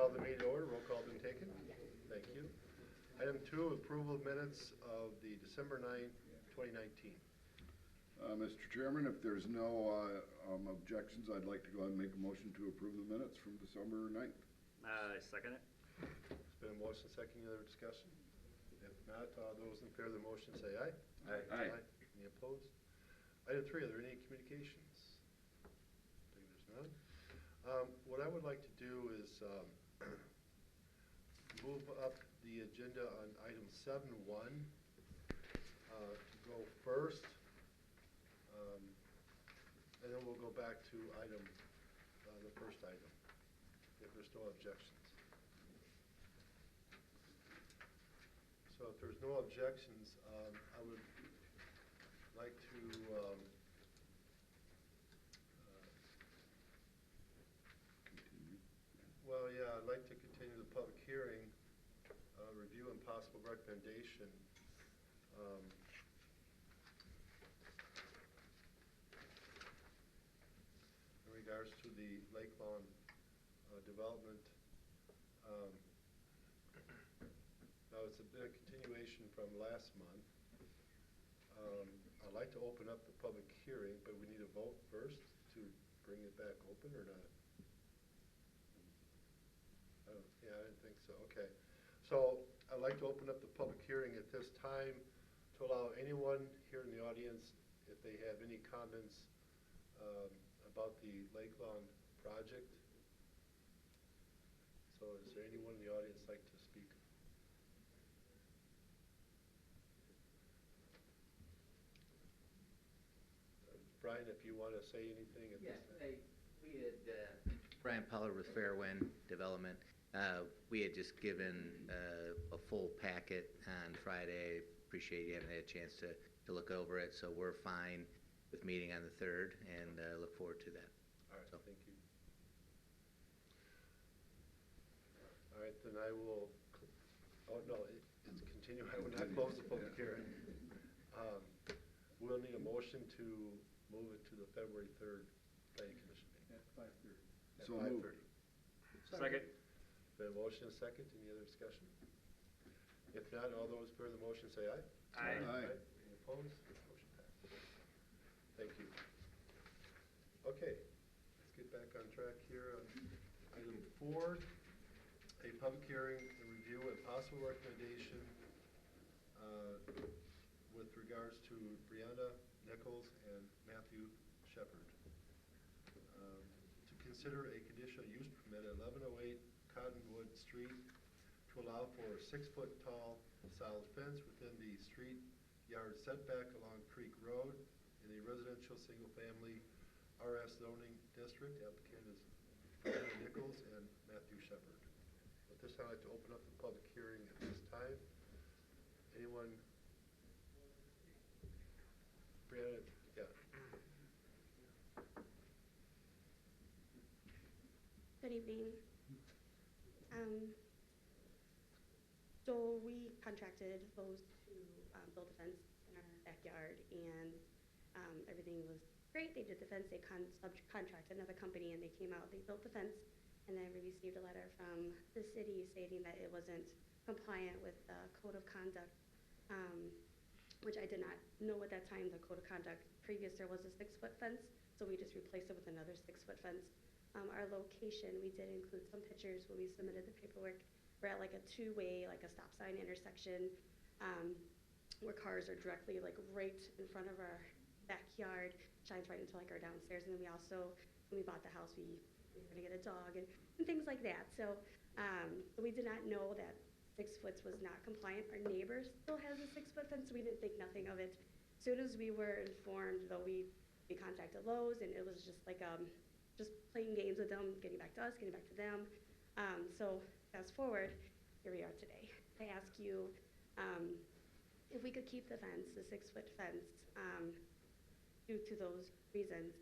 call the meeting to order. Roll call been taken? Thank you. Item 2, approval of minutes of the December 9, 2019. Mr. Chairman, if there's no objections, I'd like to go ahead and make a motion to approve the minutes from December 9th. I second it. It's been a motion, second. Any other discussion? If not, all those in favor of the motion say aye. Aye. Any opposed? Item 3, are there any communications? I think there's none. What I would like to do is move up the agenda on item 7.1 to go first. And then we'll go back to item, the first item, if there's no objections. So if there's no objections, I would like to Continue. well, yeah, I'd like to continue the public hearing, review and possible recommendation. In regards to the Lake Lawn development. Now, it's been a continuation from last month. I'd like to open up the public hearing, but we need a vote first to bring it back open or not? Yeah, I didn't think so. Okay. So I'd like to open up the public hearing at this time to allow anyone here in the audience, if they have any comments about the Lake Lawn project. So is there anyone in the audience like to speak? Brian, if you want to say anything at this time. We had, Brian Pollard with Fairwind Development. We had just given a full packet on Friday. Appreciate you having had a chance to look over it. So we're fine with meeting on the 3rd and look forward to that. All right, thank you. All right, then I will, oh, no, it's continue. I will not close the public hearing. We'll need a motion to move it to the February 3rd Planning Commission meeting. At 5:30. At So 5:30. moved. Second. Been a motion, a second. Any other discussion? If not, all those in favor of the motion say aye. Aye. Aye. Any opposed? Motion passed. Thank you. Okay, let's get back on track here on item 4, a public hearing, a review and possible recommendation with regards to Brianna Nichols and Matthew Shepard. To consider a conditional use permit at 1108 Cottonwood Street to allow for a 6-foot-tall solid fence within the street yard setback along Creek Road in a residential single-family RS zoning district. Applicant is Brianna Nichols and Matthew Shepard. At this time, I'd like to open up the public hearing at this time. Anyone? Brianna, yeah. Good evening. So we contracted Lowe's to build a fence in our backyard, and everything was great. They did the fence. They subcontracted another company, and they came out. They built the fence, and then we received a letter from the city stating that it wasn't compliant with the code of conduct, which I did not know at that time. The code of conduct previous there was a 6-foot fence, so we just replaced it with another 6-foot fence. Our location, we did include some pictures when we submitted the paperwork. We're at like a 2-way, like a stop sign intersection, where cars are directly like right in front of our backyard, shines right into like our downstairs. And then we also, when we bought the house, we were gonna get a dog and things like that. So we did not know that 6 foot was not compliant. Our neighbor still has a 6-foot fence, so we didn't think nothing of it. As soon as we were informed, though, we contacted Lowe's, and it was just like just playing games with them, getting back to us, getting back to them. So fast forward, here we are today. I ask you if we could keep the fence, the 6-foot fence, due to those reasons,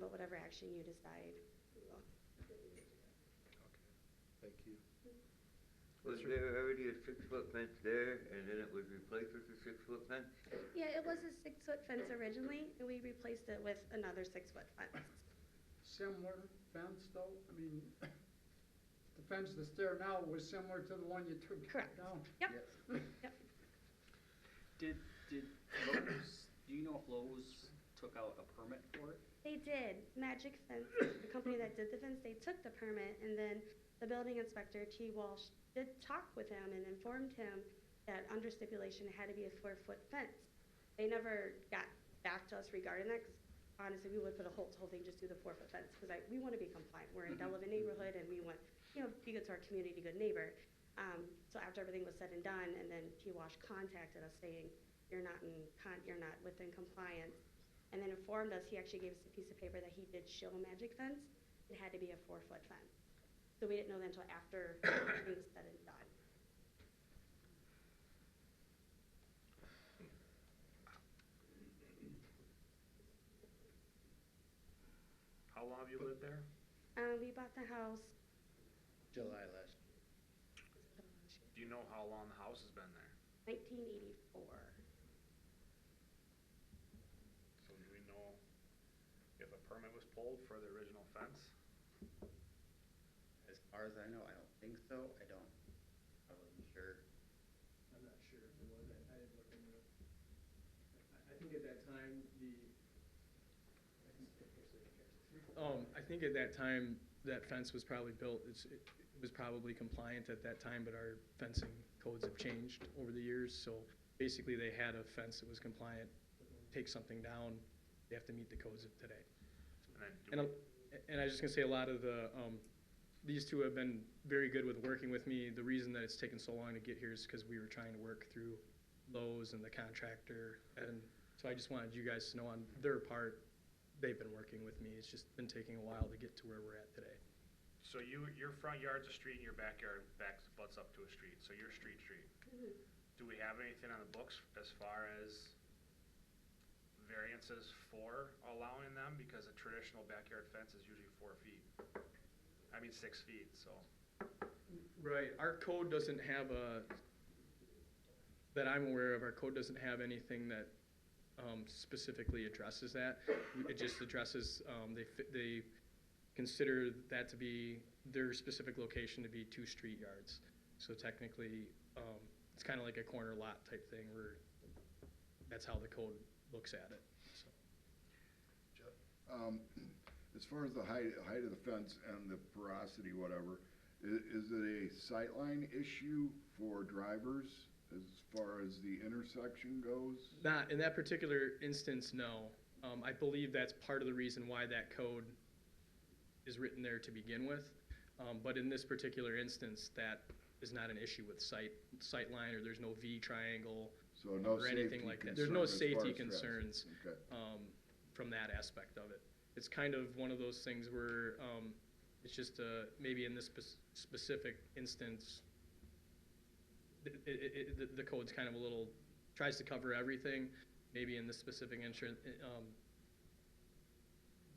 but whatever action you decide, we will. Okay, thank you. Was there already a 6-foot fence there, and then it was replaced with a 6-foot fence? Yeah, it was a 6-foot fence originally, and we replaced it with another 6-foot fence. Similar fence though? I mean, the fence that's there now was similar to the one you took Correct. down? Yep, Yes. yep. Did Lowe's, do you know if Lowe's took out a permit for it? They did. Magic Fence, the company that did the fence, they took the permit, and then the building inspector, T. Walsh, did talk with him and informed him that under stipulation, it had to be a 4-foot fence. They never got back to us regarding that, because honestly, we would put a whole thing, just do the 4-foot fence, because we want to be compliant. We're in Delavan neighborhood, and we want, be good to our community, good neighbor. So after everything was said and done, and then T. Walsh contacted us saying, you're not within compliance, and then informed us, he actually gave us a piece of paper that he did show a Magic Fence. It had to be a 4-foot fence. So we didn't know that until after everything was said and done. How long have you lived there? We bought the house, July last year. Do you know how long the house has been there? 1984. So do we know if a permit was pulled for the original fence? As far as I know, I don't think so. I wasn't sure. I'm not sure if it was, I didn't look into it. I think at that time, I think at that time, that fence was probably built, it was probably compliant at that time, but our fencing codes have changed over the years, so basically they had a fence that was compliant. Take something down, they have to meet the codes of today. And then And I was just gonna say, a lot of these two have been very good with working with me. The reason that it's taken so long to get here is because we were trying to work through Lowe's and the contractor, and so I just wanted you guys to know on their part, they've been working with me. It's just been taking a while to get to where we're at today. So your front yard's a street and your backyard butts up to a street, so you're street. Mhm. Do we have anything on the books as far as variances for allowing them? Because a traditional backyard fence is usually 4 feet. 6 feet, so. Right, our code doesn't have that I'm aware of, our code doesn't have anything that specifically addresses that. It just addresses, they consider that to be, their specific location to be 2 street yards. So technically, it's kind of like a corner lot type thing where that's how the code looks at it, so. Jeff? As far as the height of the fence and the porosity, whatever, is it a sightline issue for drivers as far as the intersection goes? Not, in that particular instance, no. I believe that's part of the reason why that code is written there to begin with. But in this particular instance, that is not an issue with sight line, or there's no V triangle, So no or anything safety like that. There's no concern as far safety as traffic. concerns Okay. from that aspect of it. It's kind of one of those things where it's just maybe in this specific instance, the code's kind of a little, tries to cover everything. Maybe in this specific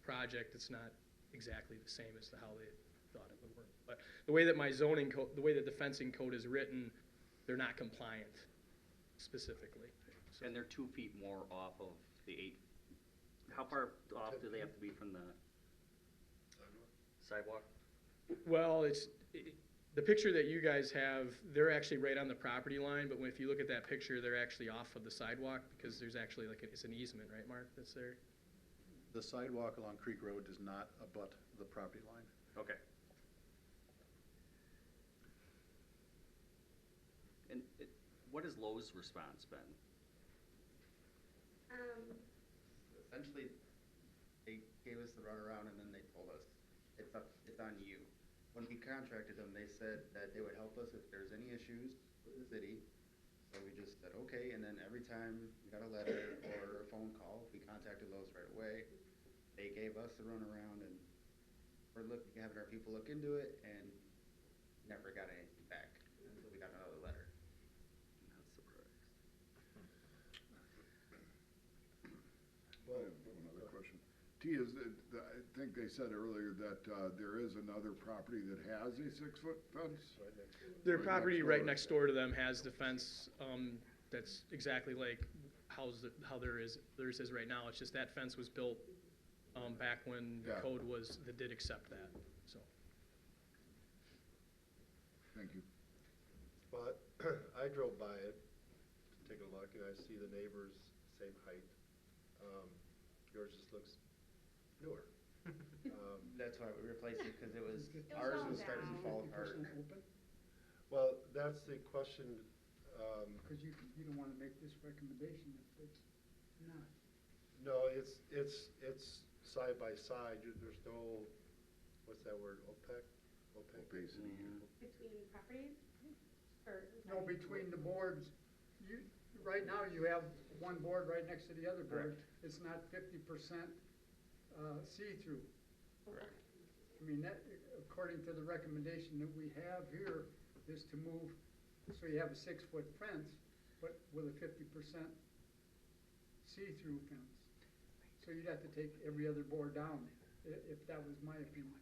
project, it's not exactly the same as to how they thought it would work. But the way that my zoning code, the way that the fencing code is written, they're not compliant specifically. So- And they're 2 feet more off of the 8. How far off do they have to be from the sidewalk? Well, the picture that you guys have, they're actually right on the property line, but if you look at that picture, they're actually off of the sidewalk, because there's actually it's an easement, right, Mark, that's there? The sidewalk along Creek Road does not abut the property line. Okay. And what has Lowe's response been? Essentially, they gave us the runaround and then they told us, it's on you. When we contracted them, they said that they would help us if there's any issues with the city. So we just said, okay, and then every time we got a letter or a phone call, we contacted Lowe's right away. They gave us the runaround, and we're having our people look into it, and never got anything back until we got another letter. Not surprised. I have one other question. T, I think they said earlier that there is another property that has a 6-foot fence? Right next to it. Their Right property next right door. next door to them has the fence, that's exactly like how theirs is right now. It's just that fence was built, back when the Yeah. code did accept that, so. Thank you. But I drove by it to take a look, and I see the neighbors same height. Yours just looks newer. That's why we replaced it, because it was, It was ours all was starting to down. fall apart. 50% open, Well, that's the question, because you don't wanna make this recommendation if it's not. no, it's side by side, there's no, what's that word, OPEC? Opacity. Between properties? Or, No, between the boards, right now you have one board right next to the other board. It's not 50% see-through. Correct. I mean, that, according to the recommendation that we have here, is to move, so you have a 6-foot fence, but with a 50% see-through fence. So you'd have to take every other board down, if that was my opinion,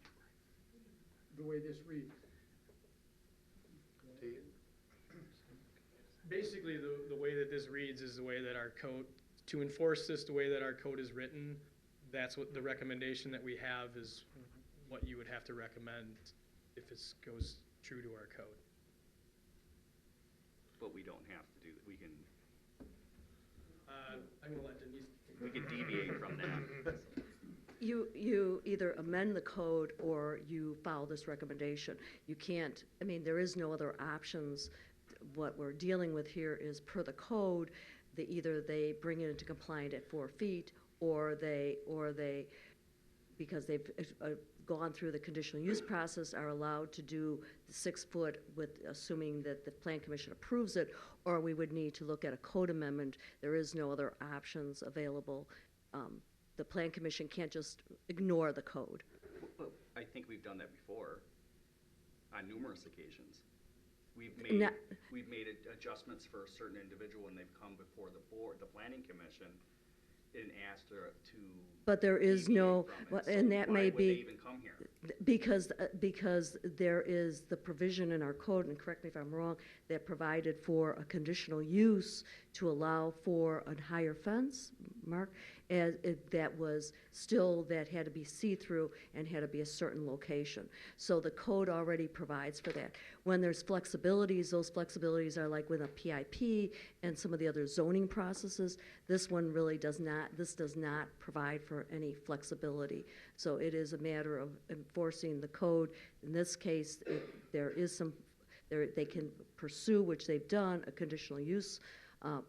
the way this reads. Basically, the way that this reads is the way that our code, to enforce this the way that our code is written, that's what the recommendation that we have is what you would have to recommend if it goes true to our code. But we don't have to do, we can, I'm gonna let Denise. we can deviate from that. You either amend the code or you follow this recommendation. You can't, I mean, there is no other options. What we're dealing with here is per the code, either they bring it into compliant at 4 feet, or they, because they've gone through the conditional use process, are allowed to do the 6 foot with, assuming that the plan commission approves it, or we would need to look at a code amendment. There is no other options available. The plan commission can't just ignore the code. But I think we've done that before, on numerous occasions. We've No- made adjustments for a certain individual when they've come before the board, the planning commission, and asked her to But there is deviate no, from it. well, So and that why may would they be, even come here? because there is the provision in our code, and correct me if I'm wrong, that provided for a conditional use to allow for a higher fence, Mark, that was still, that had to be see-through and had to be a certain location. So the code already provides for that. When there's flexibilities, those flexibilities are like with a PIP and some of the other zoning processes. This one really does not, this does not provide for any flexibility. So it is a matter of enforcing the code. In this case, there is some, they can pursue, which they've done, a conditional use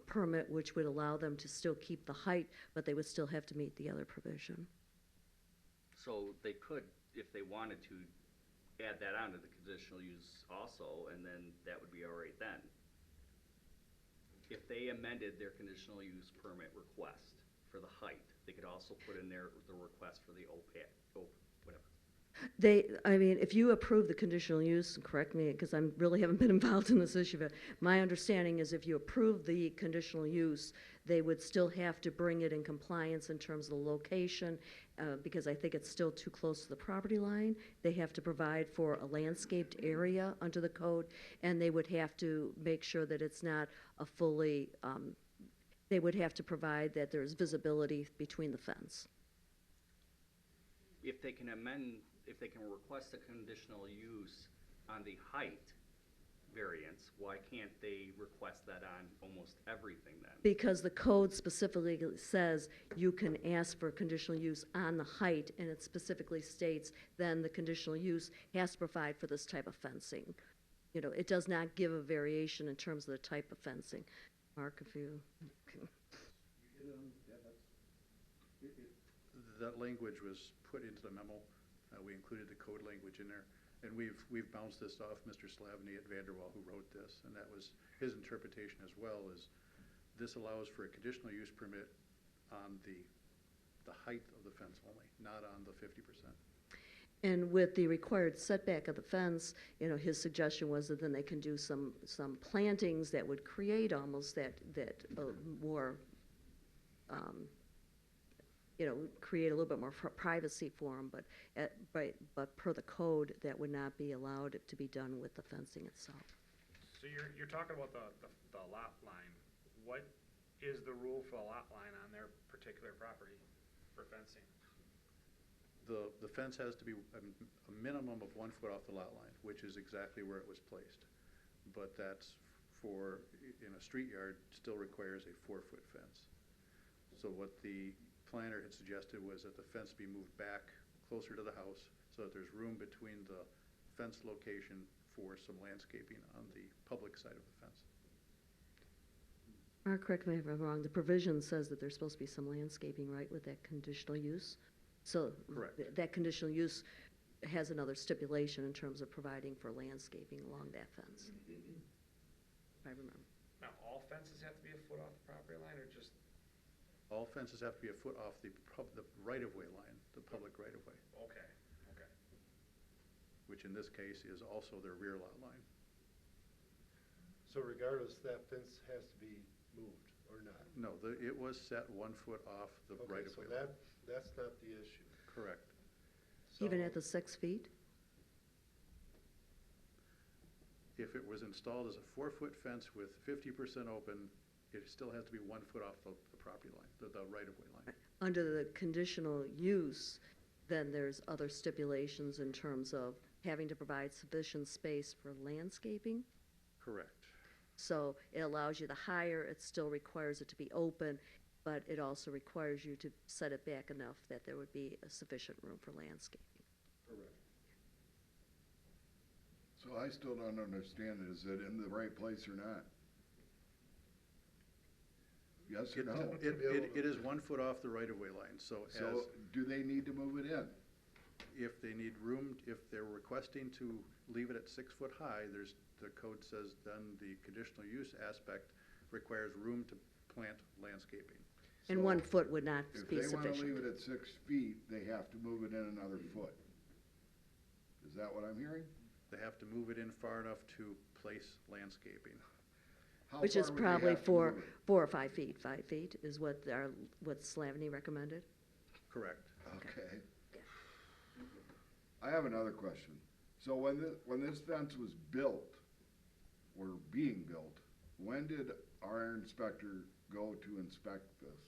permit, which would allow them to still keep the height, but they would still have to meet the other provision. So they could, if they wanted to, add that onto the conditional use also, and then that would be all right then. If they amended their conditional use permit request for the height, they could also put in there the request for the whatever. I mean, if you approve the conditional use, and correct me, because I really haven't been involved in this issue, but my understanding is if you approve the conditional use, they would still have to bring it in compliance in terms of the location, because I think it's still too close to the property line. They have to provide for a landscaped area under the code, and they would have to make sure that it's not a fully, they would have to provide that there's visibility between the fence. If they can amend, if they can request a conditional use on the height variance, why can't they request that on almost everything then? Because the code specifically says you can ask for conditional use on the height, and it specifically states then the conditional use has to provide for this type of fencing. You know, it does not give a variation in terms of the type of fencing. Mark, if you, That language was put into the memo. We included the code language in there. And we've bounced this off Mr. Slavny at Vanderwall, who wrote this, and that was his interpretation as well, is this allows for a conditional use permit on the height of the fence only, not on the 50%. and with the required setback of the fence, you know, his suggestion was that then they can do some plantings that would create almost that more, you know, create a little bit more privacy for them, but per the code, that would not be allowed to be done with the fencing itself. So you're talking about the lot line. What is the rule for the lot line on their particular property for fencing? The fence has to be a minimum of 1 foot off the lot line, which is exactly where it was placed. But that's in a street yard, still requires a 4-foot fence. So what the planner had suggested was that the fence be moved back closer to the house so that there's room between the fence location for some landscaping on the public side of the fence. Mark, correct me if I'm wrong, the provision says that there's supposed to be some landscaping, right, with that conditional use? So Correct. that conditional use has another stipulation in terms of providing for landscaping along that fence. If I remember. Now, all fences have to be a foot off the property line, or just, All fences have to be a foot off the right-of-way line, the public right-of-way, okay, okay. which in this case is also their rear lot line. So regardless, that fence has to be moved or not? No, it was set 1 foot off the Okay, so right-of-way line. that's not the issue. Correct. Even So- at the 6 feet? If it was installed as a 4-foot fence with 50% open, it still has to be 1 foot off the property line, the right-of-way line. Under the conditional use, then there's other stipulations in terms of having to provide sufficient space for landscaping. Correct. So it allows you to hire, it still requires it to be open, but it also requires you to set it back enough that there would be a sufficient room for landscaping. Correct. So I still don't understand, is it in the right place or not? Yes or no? It is 1 foot off the right-of-way line, so So do they need to move it in? if they need room, if they're requesting to leave it at 6 foot high, the code says then the conditional use aspect requires room to plant landscaping. And So 1 foot would not If be they wanna leave sufficient. it at 6 feet, they have to move it in another foot. Is that what I'm hearing? They have to move it in far enough to place landscaping. How Which far is would they probably have to four, move it? 4 or 5 feet. 5 feet is what what Slavny recommended. Correct. Okay. I have another question. So when this fence was built, or being built, when did our inspector go to inspect this?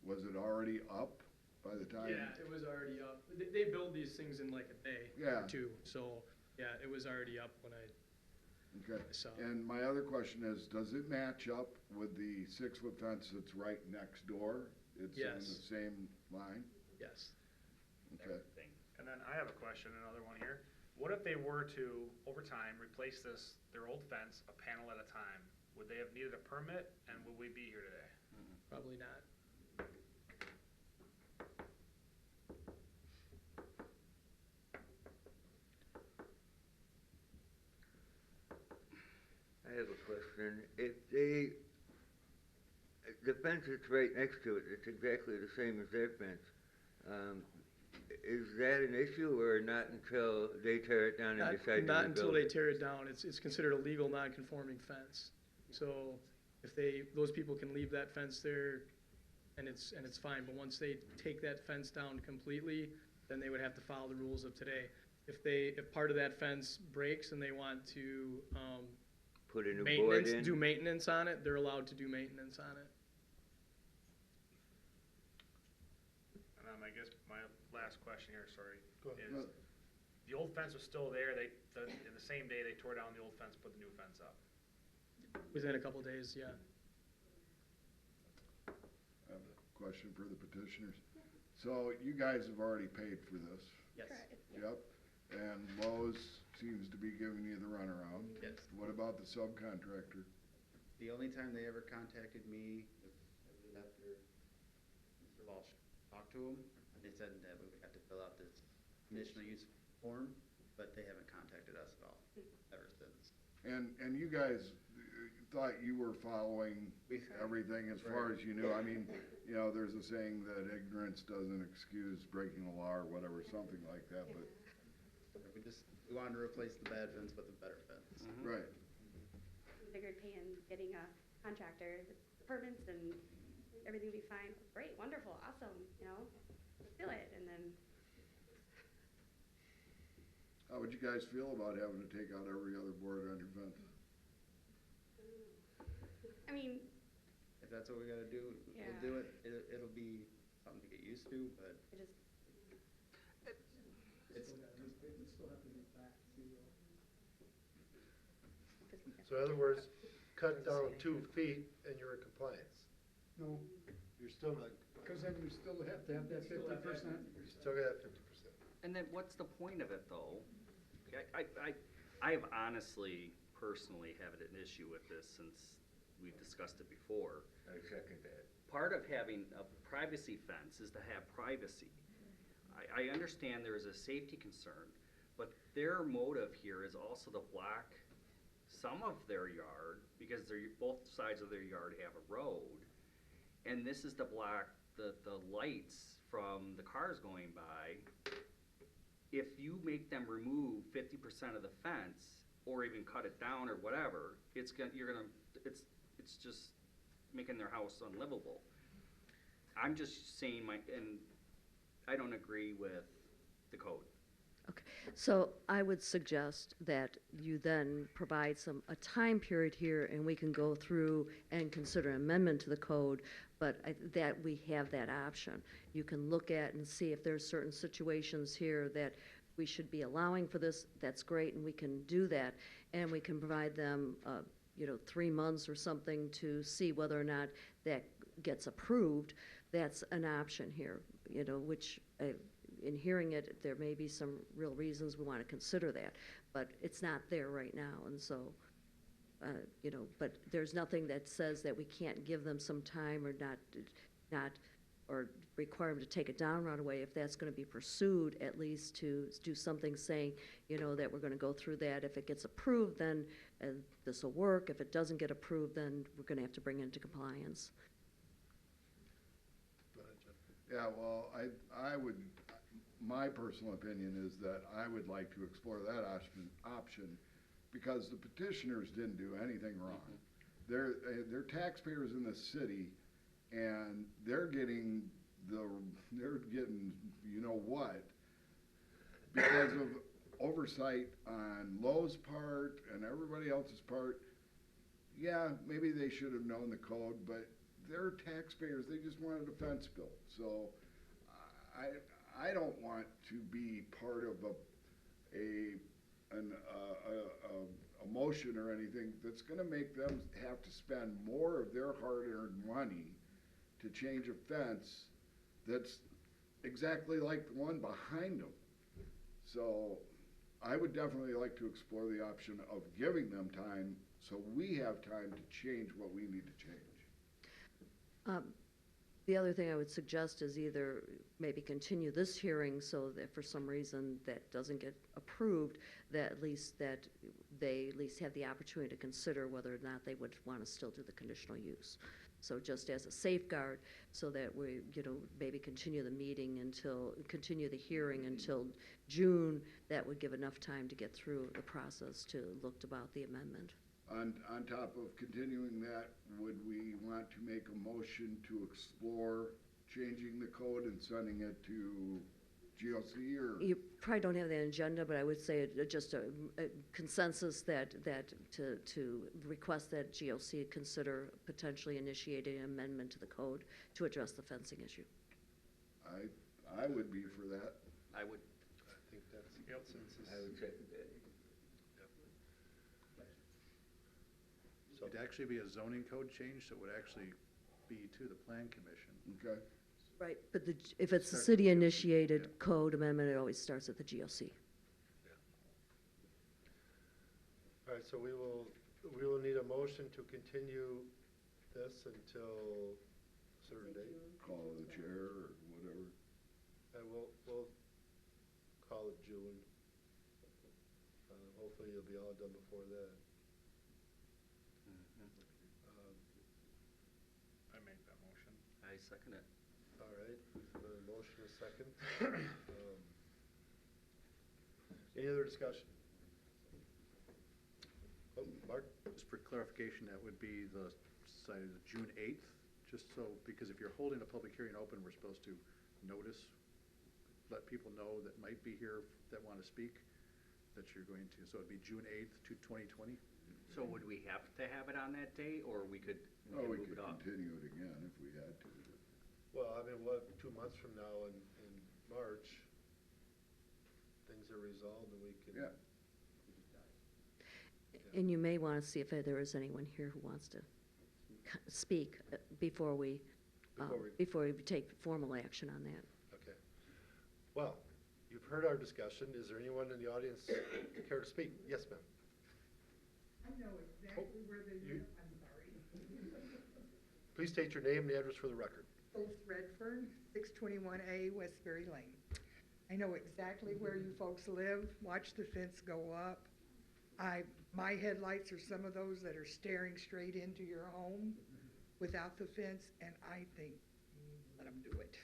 Was it already up by the time? Yeah, it was already up. They build these things in like a day Yeah. or two, so, yeah, it was already up when I Okay. saw. And my other question is, does it match up with the 6-foot fence that's right next door? It's on Yes. the same line? Yes. Okay. Everything. And then I have a question, another one here. What if they were to, over time, replace their old fence a panel at a time? Would they have needed a permit, and would we be here today? Probably not. I have a question. If the fence that's right next to it, it's exactly the same as their fence. Is that an issue or not until they tear it down and Not, decide to not until rebuild they it? tear it down. It's considered a legal non-conforming fence. So if those people can leave that fence there and it's fine, but once they take that fence down completely, then they would have to follow the rules of today. If part of that fence breaks and they want to, Put a new board in? do maintenance on it, they're allowed to do maintenance on it. And I guess my last question here, sorry, Go ahead. is, the old fence was still there, in the same day, they tore down the old fence, put the new fence up. Within a couple days, yeah. I have a question for the petitioners. So you guys have already paid for this? Yes. Correct. Yep. And Lowe's seems to be giving you the runaround. Yes. What about the subcontractor? The only time they ever contacted me was after Mr. Walsh talked to them, and they said that we would have to fill out this conditional use form, but they haven't contacted us at all ever since. And you guys thought you were following everything as far as you knew. I mean, you know, there's a saying that ignorance doesn't excuse breaking the law or whatever, something like that, but, We wanted to replace the bad fence with a better fence. right. We figured getting a contractor, the permits and everything would be fine. Great, wonderful, awesome, let's do it. And then, How would you guys feel about having to take out every other board on your fence? I mean, If that's what we gotta do, Yeah. we'll do it. It'll be something to get used to, but I just, So in other words, cut down 2 feet and you're in compliance. No, You're still not, because then you still have to have that 50%. you still got 50%. And then what's the point of it, though? I've honestly, personally have an issue with this since we discussed it before. I second that. Part of having a privacy fence is to have privacy. I understand there is a safety concern, but their motive here is also to block some of their yard, because both sides of their yard have a road. And this is to block the lights from the cars going by. If you make them remove 50% of the fence, or even cut it down or whatever, it's just making their house unlivable. I'm just saying and I don't agree with the code. Okay, so I would suggest that you then provide a time period here, and we can go through and consider amendment to the code, but that we have that option. You can look at and see if there's certain situations here that we should be allowing for this, that's great, and we can do that. And we can provide them, 3 months or something to see whether or not that gets approved. That's an option here, which, in hearing it, there may be some real reasons we want to consider that, but it's not there right now, and so, but there's nothing that says that we can't give them some time or not, or require them to take it down right away. If that's going to be pursued, at least to do something saying, that we're going to go through that. If it gets approved, then this will work. If it doesn't get approved, then we're going to have to bring it into compliance. Go ahead, Jeff. Yeah, well, I would, my personal opinion is that I would like to explore that option because the petitioners didn't do anything wrong. They're taxpayers in the city, and they're getting you know what, because of oversight on Lowe's part and everybody else's part. Yeah, maybe they should have known the code, but they're taxpayers, they just wanted a fence built. So I don't want to be part of a motion or anything that's gonna make them have to spend more of their hard-earned money to change a fence that's exactly like the one behind them. So I would definitely like to explore the option of giving them time so we have time to change what we need to change. The other thing I would suggest is either maybe continue this hearing so that for some reason that doesn't get approved, that at least they at least have the opportunity to consider whether or not they would want to still do the conditional use. So just as a safeguard, so that we, maybe continue the hearing until June, that would give enough time to get through the process to look about the amendment. On top of continuing that, would we want to make a motion to explore changing the code and sending it to GOC or? You probably don't have that agenda, but I would say just a consensus that to request that GOC consider potentially initiating an amendment to the code to address the fencing issue. I would be for that. I would. I think that's the Yep. consensus. I would second that. So, It'd actually be a zoning code change, so it would actually be to the plan commission. Okay. Right, but if it's a Start- city-initiated yeah. code amendment, it always starts at the GOC. all right, so we will need a motion to continue this until a certain date. Call the chair or whatever. And we'll call it June. Hopefully you'll be all done before that. I make that motion. I second it. All right, a motion, a second. Any other discussion? Oh, Mark? Just for clarification, that would be the June 8th, just so, because if you're holding a public hearing open, we're supposed to notice, let people know that might be here that want to speak, that you're going to, so it'd be June 8th to 2020? So would we have to have it on that day, or we could Oh, we move could it up? continue it again if we had to. Well, I mean, we'll have 2 months from now in March, then things are resolved and we can. Yeah. And you may want to see if there is anyone here who wants to speak before we take formal action on that. Okay. Well, you've heard our discussion. Is there anyone in the audience care to speak? Yes, ma'am. I know exactly where they live, I'm sorry. Please state your name and address for the record. Phyllis Redfern, 621A Westbury Lane. I know exactly where you folks live, watch the fence go up. My headlights are some of those that are staring straight into your home without the fence, and I think you need to let them do it.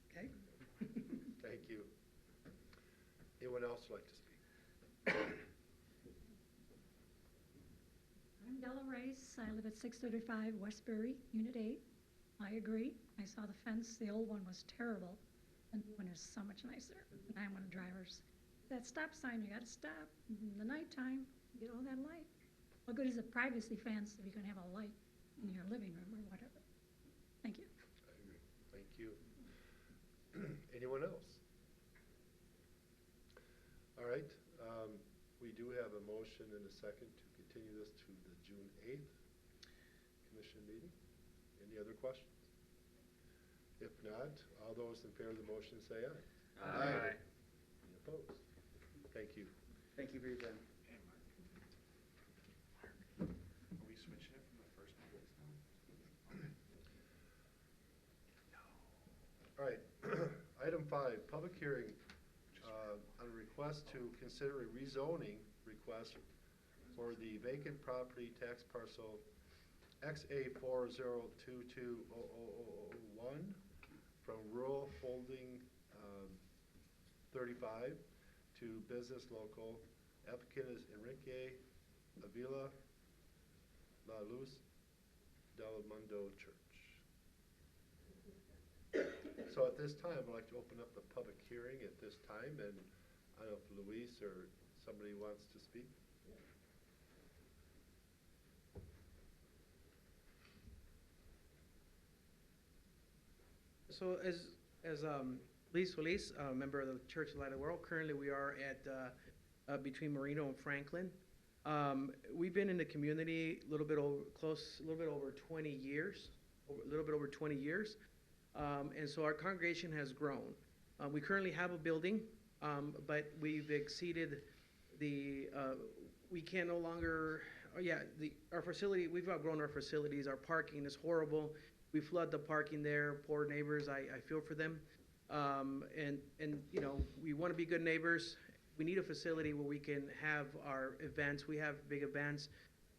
Okay? Thank you. Anyone else would like to speak? I'm Della Rice. I live at 635 Westbury, Unit 8. I agree. I saw the fence. The old one was terrible. The new one is so much nicer. And I'm one of the drivers. That stop sign, you gotta stop. In the nighttime, you don't have that light. What good is a privacy fence if you're gonna have a light in your living room or whatever? Thank you. I agree. Thank you. Anyone else? All right, we do have a motion and a second to continue this to the June 8th commission meeting. Any other questions? If not, all those in favor of the motion say aye. Aye. Any opposed? Thank you. Thank you for your time. Are we switching it from the first one this time? All right, item 5, public hearing on a request to consider a rezoning request for the vacant property tax parcel XA40220001 from rural holding 35 to business local. Applicant is Enrique Avila La Luz del Mundo Church. So at this time, I'd like to open up the public hearing at this time, and I don't know if Luis or somebody wants to speak. So as Luis Solis, a member of the Church of Light of the World, currently we are at between Marino and Franklin. We've been in the community a little bit over 20 years, and so our congregation has grown. We currently have a building, but we've exceeded we can no longer, our facility, we've outgrown our facilities. Our parking is horrible. We flood the parking there. Poor neighbors, I feel for them. And you know, we want to be good neighbors. We need a facility where we can have our events. We have big events.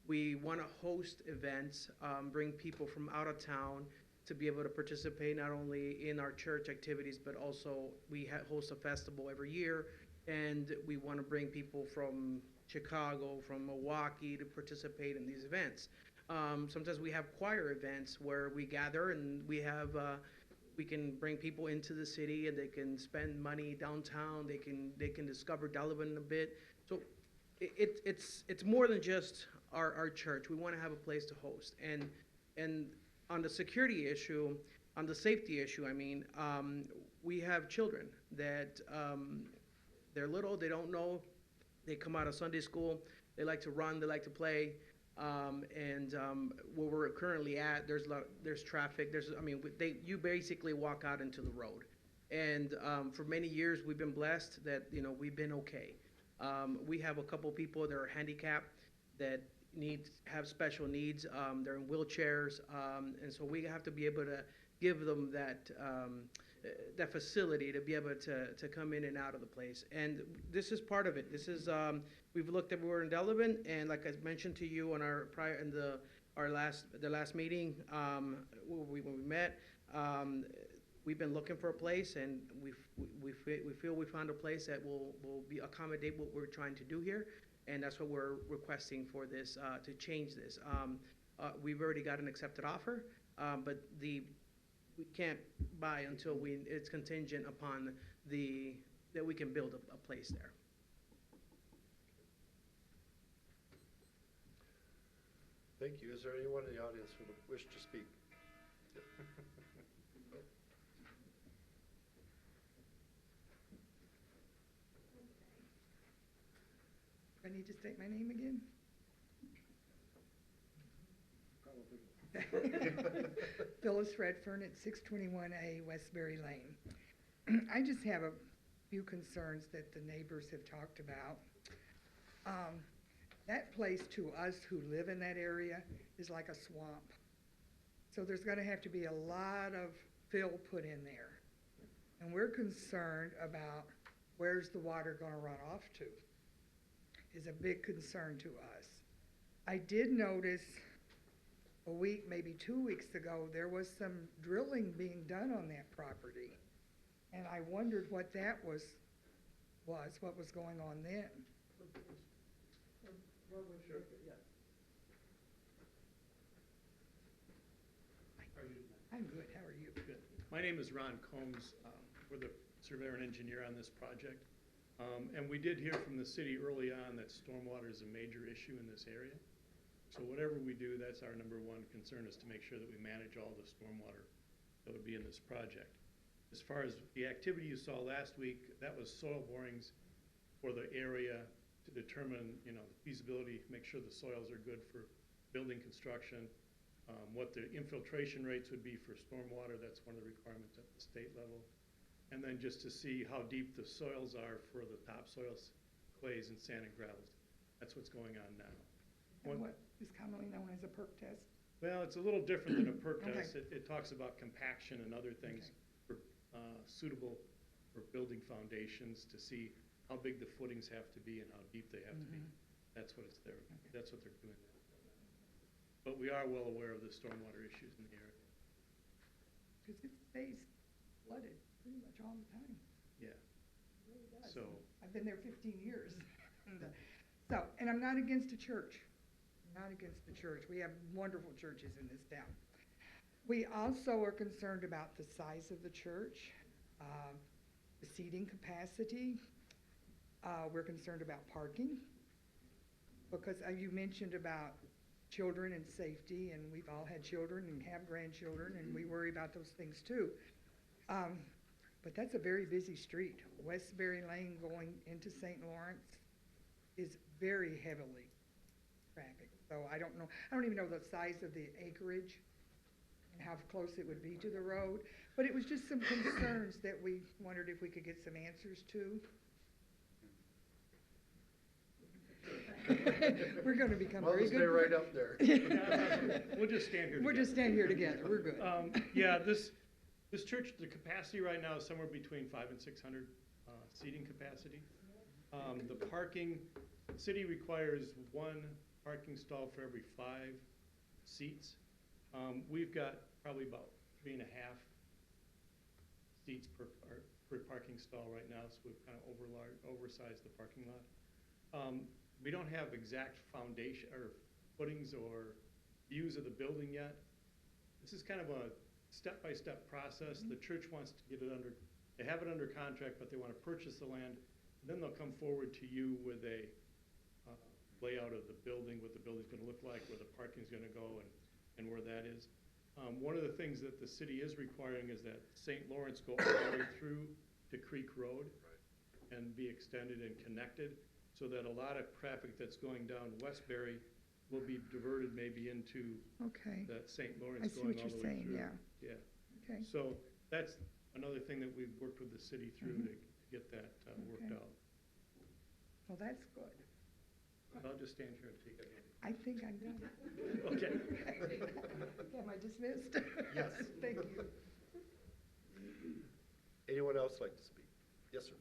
We want to host events, bring people from out of town to be able to participate not only in our church activities, but also we host a festival every year, and we want to bring people from Chicago, from Milwaukee to participate in these events. Sometimes we have choir events where we gather and we have we can bring people into the city and they can spend money downtown. They can discover Delavan a bit. So it's more than just our church. We want to have a place to host. And on the security issue, on the safety issue, I mean, we have children that they're little, they don't know, they come out of Sunday school, they like to run, they like to play. Where we're currently at, there's traffic. You basically walk out into the road, and for many years we've been blessed that we've been okay. We have a couple people that are handicapped that have special needs. They're in wheelchairs, and so we have to be able to give them that facility to be able to come in and out of the place. And this is part of it. This is we've looked everywhere in Delavan, and like I mentioned to you on the last meeting when we met, we've been looking for a place, and we feel we found a place that will accommodate what we're trying to do here, and that's what we're requesting for this to change this. We've already got an accepted offer, but we can't buy until it's contingent upon that we can build a place there. Thank you. Is there anyone in the audience who would wish to speak? I need to state my name again? Phyllis Redfern at 621A Westbury Lane. I just have a few concerns that the neighbors have talked about. That place to us who live in that area is like a swamp. So there's gonna have to be a lot of fill put in there. And we're concerned about where's the water gonna run off to, is a big concern to us. I did notice a week, maybe 2 weeks ago, there was some drilling being done on that property. And I wondered what that was, what was going on then. I'm good, how are you? Good. My name is Ron Combs. We're the surveyor and engineer on this project. And we did hear from the city early on that stormwater is a major issue in this area. So whatever we do, that's our number one concern, is to make sure that we manage all the stormwater that would be in this project. As far as the activity you saw last week, that was soil borings for the area to determine, the feasibility, make sure the soils are good for building construction, what the infiltration rates would be for stormwater. That's one of the requirements at the state level. And then just to see how deep the soils are for the topsoils, clays, and sand and gravels. That's what's going on now. And what is commonly known as a perk test? Well, it's a little different than a perk Okay. test. It talks about compaction and other things for, suitable for building foundations, to see how big the footings have to be and how deep they have to be. That's what it's there. That's what they're doing now. But we are well aware of the stormwater issues in the area. Because it stays flooded pretty much all the time. Yeah. It really does. So- I've been there 15 years. And I'm not against the church. I'm not against the church. We have wonderful churches in this town. We also are concerned about the size of the church, the seating capacity. We're concerned about parking, because you mentioned about children and safety, and we've all had children and have grandchildren, and we worry about those things too. But that's a very busy street. Westbury Lane going into St. Lawrence is very heavily trafficked. So I don't even know the size of the acreage and how close it would be to the road. But it was just some concerns that we wondered if we could get some answers to. We're gonna become Well, very we'll good. stay right up there. We'll just stand here together. We'll just stand here together, we're good. Yeah, this church, the capacity right now is somewhere between 500 and 600 seating capacity. The parking, the city requires one parking stall for every 5 seats. We've got probably about 3.5 seats per parking stall right now, so we've kind of oversized the parking lot. We don't have exact foundation or footings or views of the building yet. This is kind of a step-by-step process. The church wants to get it they have it under contract, but they want to purchase the land. Then they'll come forward to you with a layout of the building, what the building's gonna look like, where the parking's gonna go, and where that is. One of the things that the city is requiring is that St. Lawrence go all the way through to Creek Road and be extended and connected, so that a lot of traffic that's going down Westbury will be diverted maybe into Okay. that St. I Lawrence see going what all you're the way saying, through. yeah. Yeah. Okay. So that's another thing that we've worked with the city through to get that worked Okay. out. Well, that's good. I'll just stand here and take it. I think I'm done. Okay. Am I dismissed? Yes. Thank you. Anyone else like to speak? Yes, sir.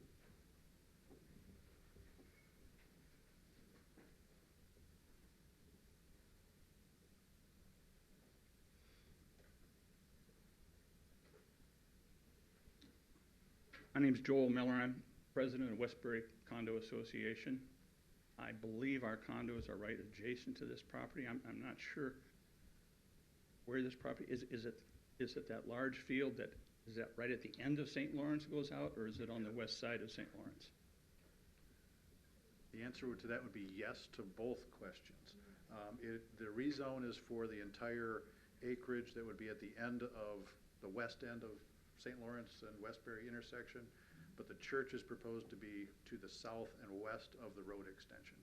My name's Joel Miller. I'm president of Westbury Condo Association. I believe our condos are right adjacent to this property. I'm not sure where this property is. Is it that large field is that right at the end of St. Lawrence goes out, or is it on the west side of St. Lawrence? The answer to that would be yes to both questions. The rezone is for the entire acreage that would be at the end of, the west end of St. Lawrence and Westbury intersection, but the church is proposed to be to the south and west of the road extension.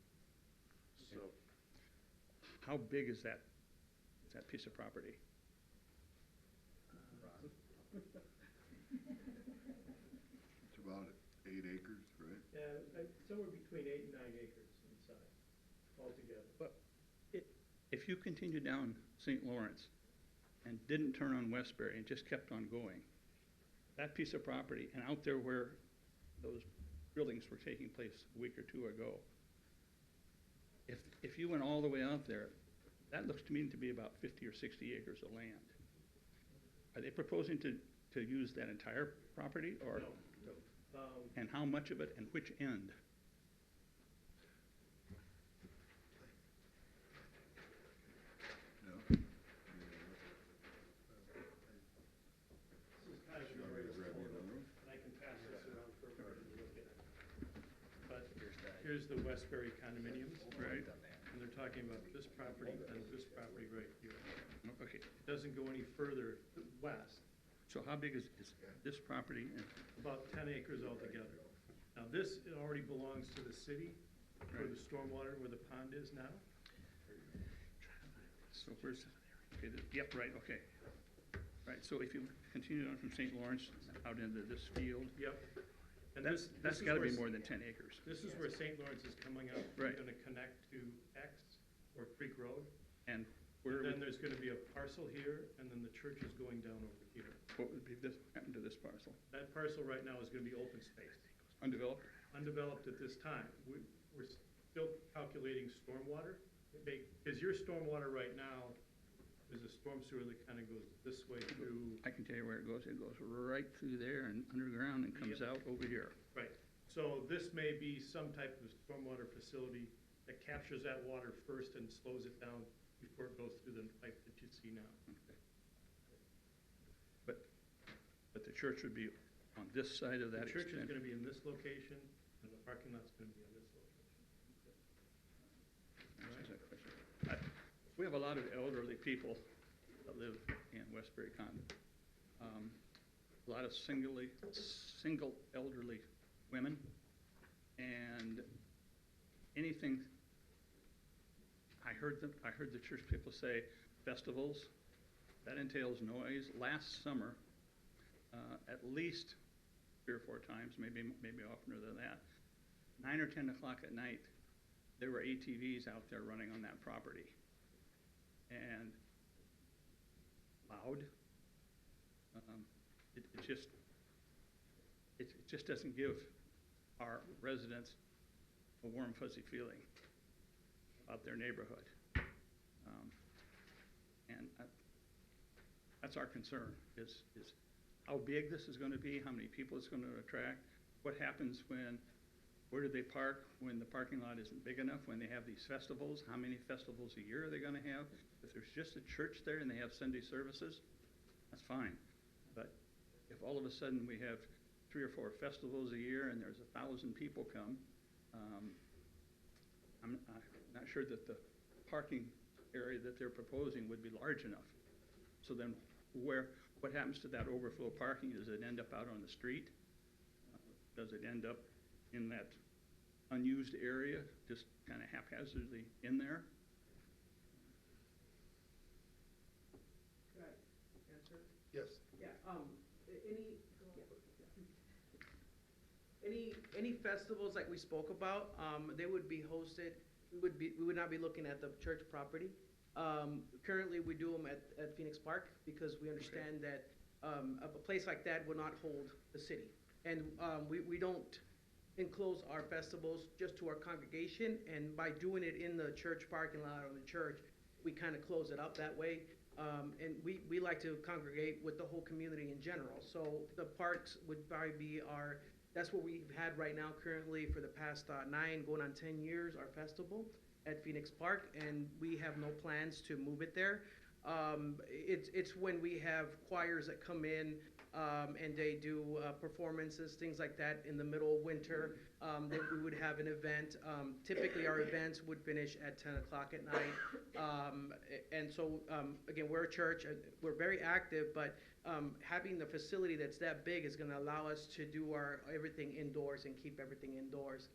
how big is that piece of property? It's about 8 acres, right? Yeah, somewhere between 8 and 9 acres in size altogether. But if you continue down St. Lawrence and didn't turn on Westbury and just kept on going, that piece of property, and out there where those buildings were taking place a week or two ago, if you went all the way out there, that looks to me to be about 50 or 60 acres of land. Are they proposing to use that entire property, or? No. And how much of it, and which end? Yeah. This is kind of an area and I can pass this around for everybody to look at. But here's the Westbury condominiums. Right. And they're talking about this property and this property right here. Okay, It doesn't go any further west, so how big is this property? And about 10 acres altogether. Now, this already belongs to the city for the stormwater where the pond is now. So where's, okay, yep, right, okay. Right, so if you continue on from St. Lawrence out into this field, Yep. And that's this is gotta be where more than 10 acres. This is where St. Lawrence is coming up. Right. It's gonna connect to X or Creek Road. And where, And then there's gonna be a parcel here, and then the church is going down over here. what would be this, happen to this parcel? That parcel right now is gonna be open space, Undeveloped? undeveloped at this time. We're still calculating stormwater, because your stormwater right now is a storm sewer that kinda goes this way through. I can tell you where it goes right through there and underground and comes out over here. Right, so this may be some type of stormwater facility that captures that water first and slows it down before it goes through the pipe that you see now. Okay. But the church would be on this side of that The church is extent? gonna be in this location, and the parking lot's gonna be on this location. Answers that question. We have a lot of elderly people that live in Westbury Condo. A lot of single elderly women, and anything, I heard the church people say festivals, that entails noise. Last summer, at least 3 or 4 times, maybe oftener than that, 9 or 10 o'clock at night, there were ATVs out there running on that property. And loud. It just doesn't give our residents a warm, fuzzy feeling about their neighborhood. And that's our concern, is how big this is gonna be, how many people it's gonna attract, what happens where do they park when the parking lot isn't big enough, when they have these festivals, how many festivals a year are they gonna have? If there's just a church there and they have Sunday services, that's fine. But if all of a sudden we have 3 or 4 festivals a year and there's 1,000 people come, I'm not sure that the parking area that they're proposing would be large enough. So then what happens to that overflow parking? Does it end up out on the street? Does it end up in that unused area, just kind of haphazardly in there? Could I answer? Yes. Yeah, any festivals like we spoke about, they would be hosted, we would not be looking at the church property. Currently, we do them at Phoenix Park, because we understand that, a place like that will not hold the city. And, we don't enclose our festivals just to our congregation, and by doing it in the church parking lot or the church, we kind of close it up that way. And we like to congregate with the whole community in general. So the parks would probably be that's what we've had right now currently for the past 9, going on 10 years, our festival at Phoenix Park, and we have no plans to move it there. It's when we have choirs that come in, and they do performances, things like that in the middle of winter, that we would have an event. Typically, our events would finish at 10 o'clock at night. And so, again, we're a church, we're very active, but having the facility that's that big is gonna allow us to do everything indoors and keep everything indoors.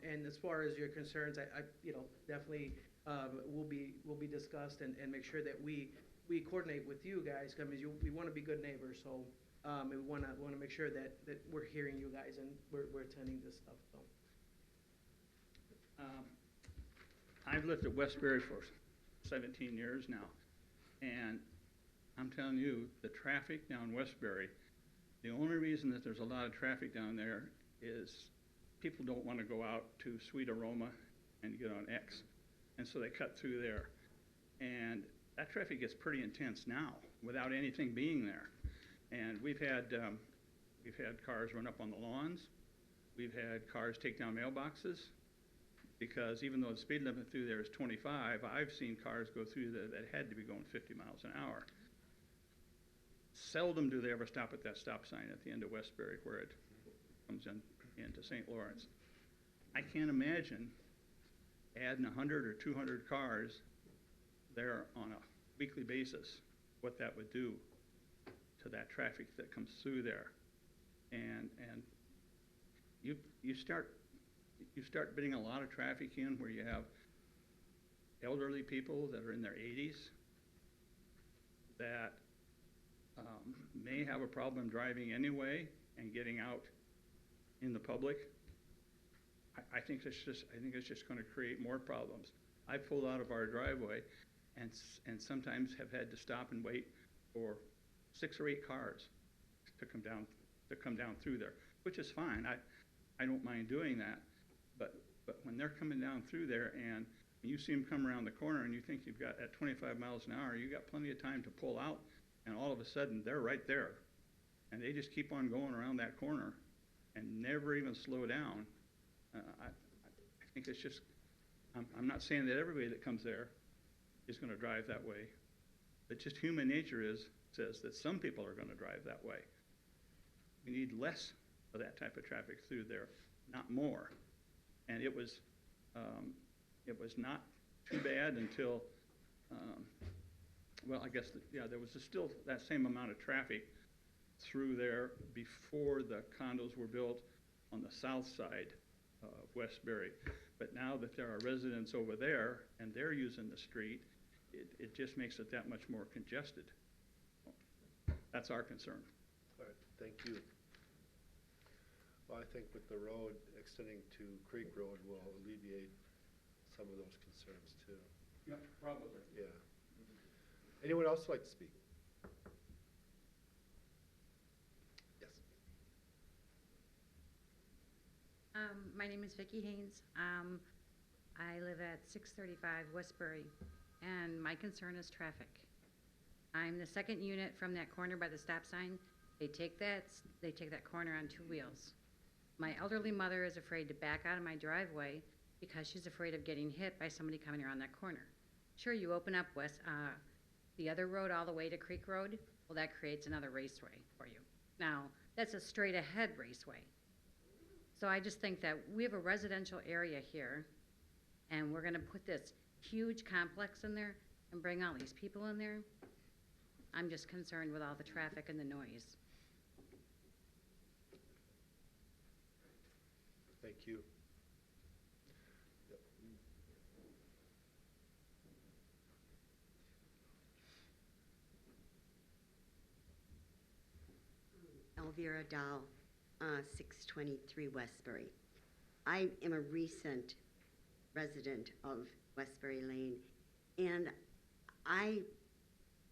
And as far as your concerns, definitely, will be discussed and make sure that we coordinate with you guys, because we want to be good neighbors, so, and we want to make sure that we're hearing you guys and we're attending this stuff, so. I've lived at Westbury for 17 years now, and I'm telling you, the traffic down Westbury, the only reason that there's a lot of traffic down there is people don't want to go out to Sweet Aroma and get on X, and so they cut through there. And that traffic gets pretty intense now without anything being there. And we've had cars run up on the lawns. We've had cars take down mailboxes, because even though the speed limit through there is 25, I've seen cars go through there that had to be going 50 miles an hour. Seldom do they ever stop at that stop sign at the end of Westbury where it comes into St. Lawrence. I can't imagine adding 100 or 200 cars there on a weekly basis, what that would do to that traffic that comes through there. And you start bidding a lot of traffic in where you have elderly people that are in their 80s that may have a problem driving anyway and getting out in the public. I think it's just going to create more problems. I pulled out of our driveway and sometimes have had to stop and wait for 6 or 8 cars to come down through there, which is fine. I don't mind doing that. But when they're coming down through there and you see them come around the corner and you think you've got at 25 miles an hour, you got plenty of time to pull out, and all of a sudden they're right there. And they just keep on going around that corner and never even slow down. I think it's just, I'm not saying that everybody that comes there is going to drive that way, but just human nature says that some people are going to drive that way. We need less of that type of traffic through there, not more. And it was not too bad until, I guess, there was still that same amount of traffic through there before the condos were built on the south side of Westbury. But now that there are residents over there and they're using the street, it just makes it that much more congested. That's our concern. All right, thank you. Well, I think with the road extending to Creek Road will alleviate some of those concerns too. Yeah, probably. Yeah. Anyone else like to speak? Yes. My name is Vicki Haynes. I live at 635 Westbury, and my concern is traffic. I'm the second unit from that corner by the stop sign. They take that corner on 2 wheels. My elderly mother is afraid to back out of my driveway because she's afraid of getting hit by somebody coming around that corner. Sure, you open up the other road all the way to Creek Road, well, that creates another raceway for you. Now, that's a straight ahead raceway. So I just think that we have a residential area here, and we're gonna put this huge complex in there and bring all these people in there. I'm just concerned with all the traffic and the noise. Thank you. Elvira Dahl, 623 Westbury. I am a recent resident of Westbury Lane, and I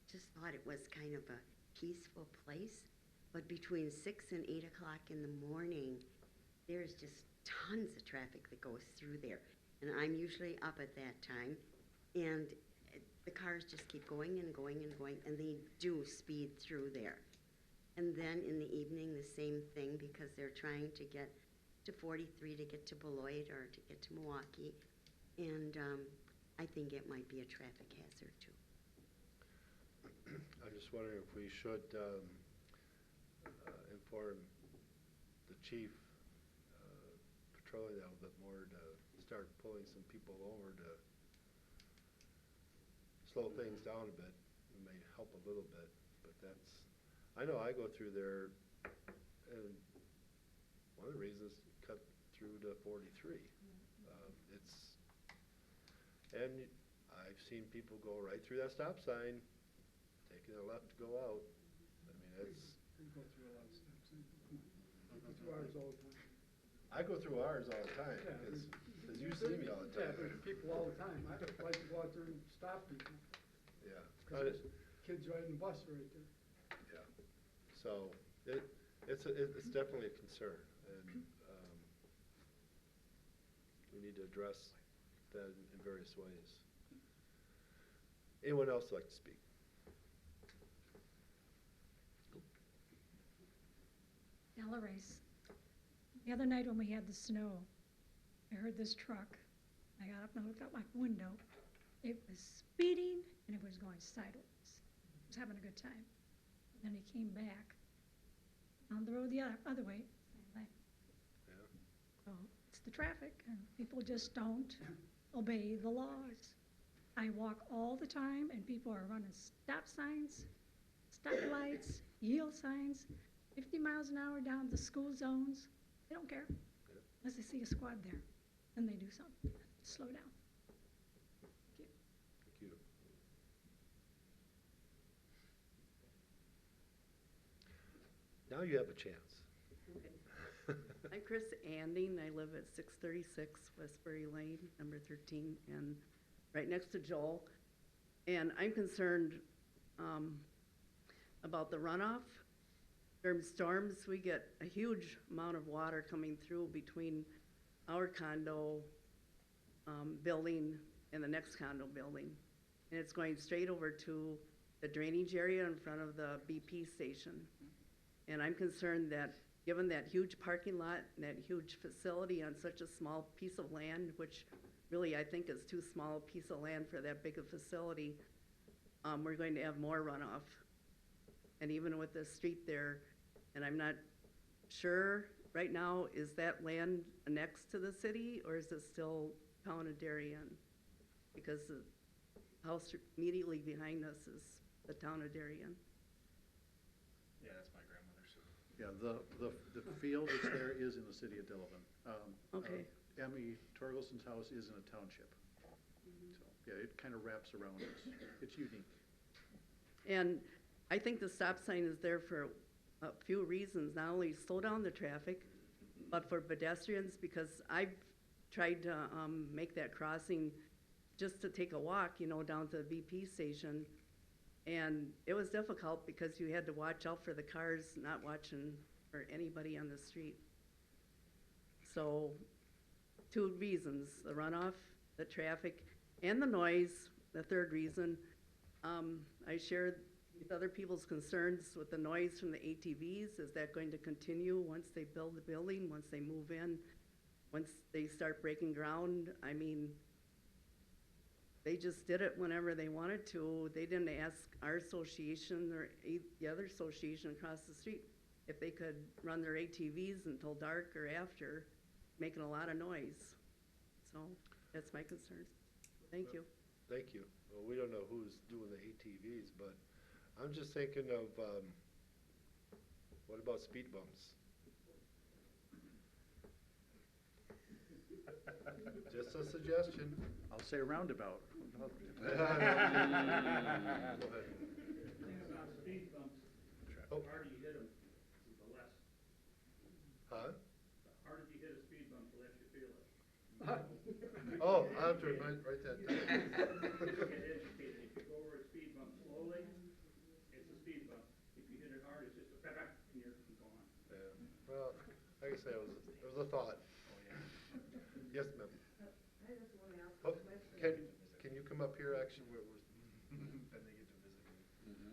just thought it was kind of a peaceful place, but between 6 and 8 o'clock in the morning, there's just tons of traffic that goes through there. And I'm usually up at that time, and the cars just keep going and going and going, and they do speed through there. And then in the evening, the same thing, because they're trying to get to 43 to get to Beloit or to get to Milwaukee. And I think it might be a traffic hazard too. I'm just wondering if we should inform the chief patrolling that a little bit more to start pulling some people over to slow things down a bit. It may help a little bit, but that's, I know I go through there, and one of the reasons to cut through to 43. And I've seen people go right through that stop sign, taking a left to go out. I mean, it's, We go through a lot of steps. I go through ours all the time. I go through ours all the time, Yeah, because you see me all the Yeah, time. there's people all the time. I like to go out there and stop people. Yeah. Because there's kids riding the bus right there. Yeah, so it's definitely a concern, and we need to address that in various ways. Anyone else like to speak? Della Race. The other night when we had the snow, I heard this truck. I got up and I looked out my window. It was speeding and it was going sideways. It was having a good time. Then he came back on the road the other way, same thing. Yeah. So it's the traffic, and people just don't obey the laws. I walk all the time, and people are running stop signs, stop lights, yield signs, 50 miles an hour down the school zones. They don't care unless they see a squad there. Then they do something. Slow down. Thank you. Thank you. Now you have a chance. I'm Chris Anding. I live at 636 Westbury Lane, number 13, and right next to Joel. And I'm concerned about the runoff. During storms, we get a huge amount of water coming through between our condo building and the next condo building. And it's going straight over to the drainage area in front of the BP station. And I'm concerned that given that huge parking lot and that huge facility on such a small piece of land, which really I think is too small a piece of land for that big a facility, we're going to have more runoff. And even with the street there, and I'm not sure right now, is that land next to the city or is it still Town of Darien? Because the house immediately behind us is the Town of Darien. Yeah, that's my grandmother's. Yeah, the field that's there is in the city of Delavan. Okay. Emmy Torgelson's house is in a township. So, yeah, it kind of wraps around. It's unique. And I think the stop sign is there for a few reasons, not only slow down the traffic, but for pedestrians, because I've tried to make that crossing just to take a walk, you know, down to the BP station. And it was difficult because you had to watch out for the cars, not watching for anybody on the street. So, two reasons, the runoff, the traffic, and the noise. The third reason, I shared with other people's concerns with the noise from the ATVs. Is that going to continue once they build the building, once they move in, once they start breaking ground? I mean, they just did it whenever they wanted to. They didn't ask our association or the other association across the street if they could run their ATVs until dark or after, making a lot of noise. So that's my concern. Thank you. Thank you. Well, we don't know who's doing the ATVs, but I'm just thinking of, what about speed bumps? Just a suggestion. I'll say roundabout. Go ahead. Speed bumps, Oh. the harder you hit them, the less. Huh? The harder you hit a speed bump, the less you feel it. Oh, I have to write that down. Get educated. If you go over a speed bump slowly, it's a speed bump. If you hit it hard, it's just a and you're gone. Yeah. Well, like I say, it was a thought. Yes, ma'am. I just want to ask Oh, a question. can you come up here, actually, where then they get to visit me.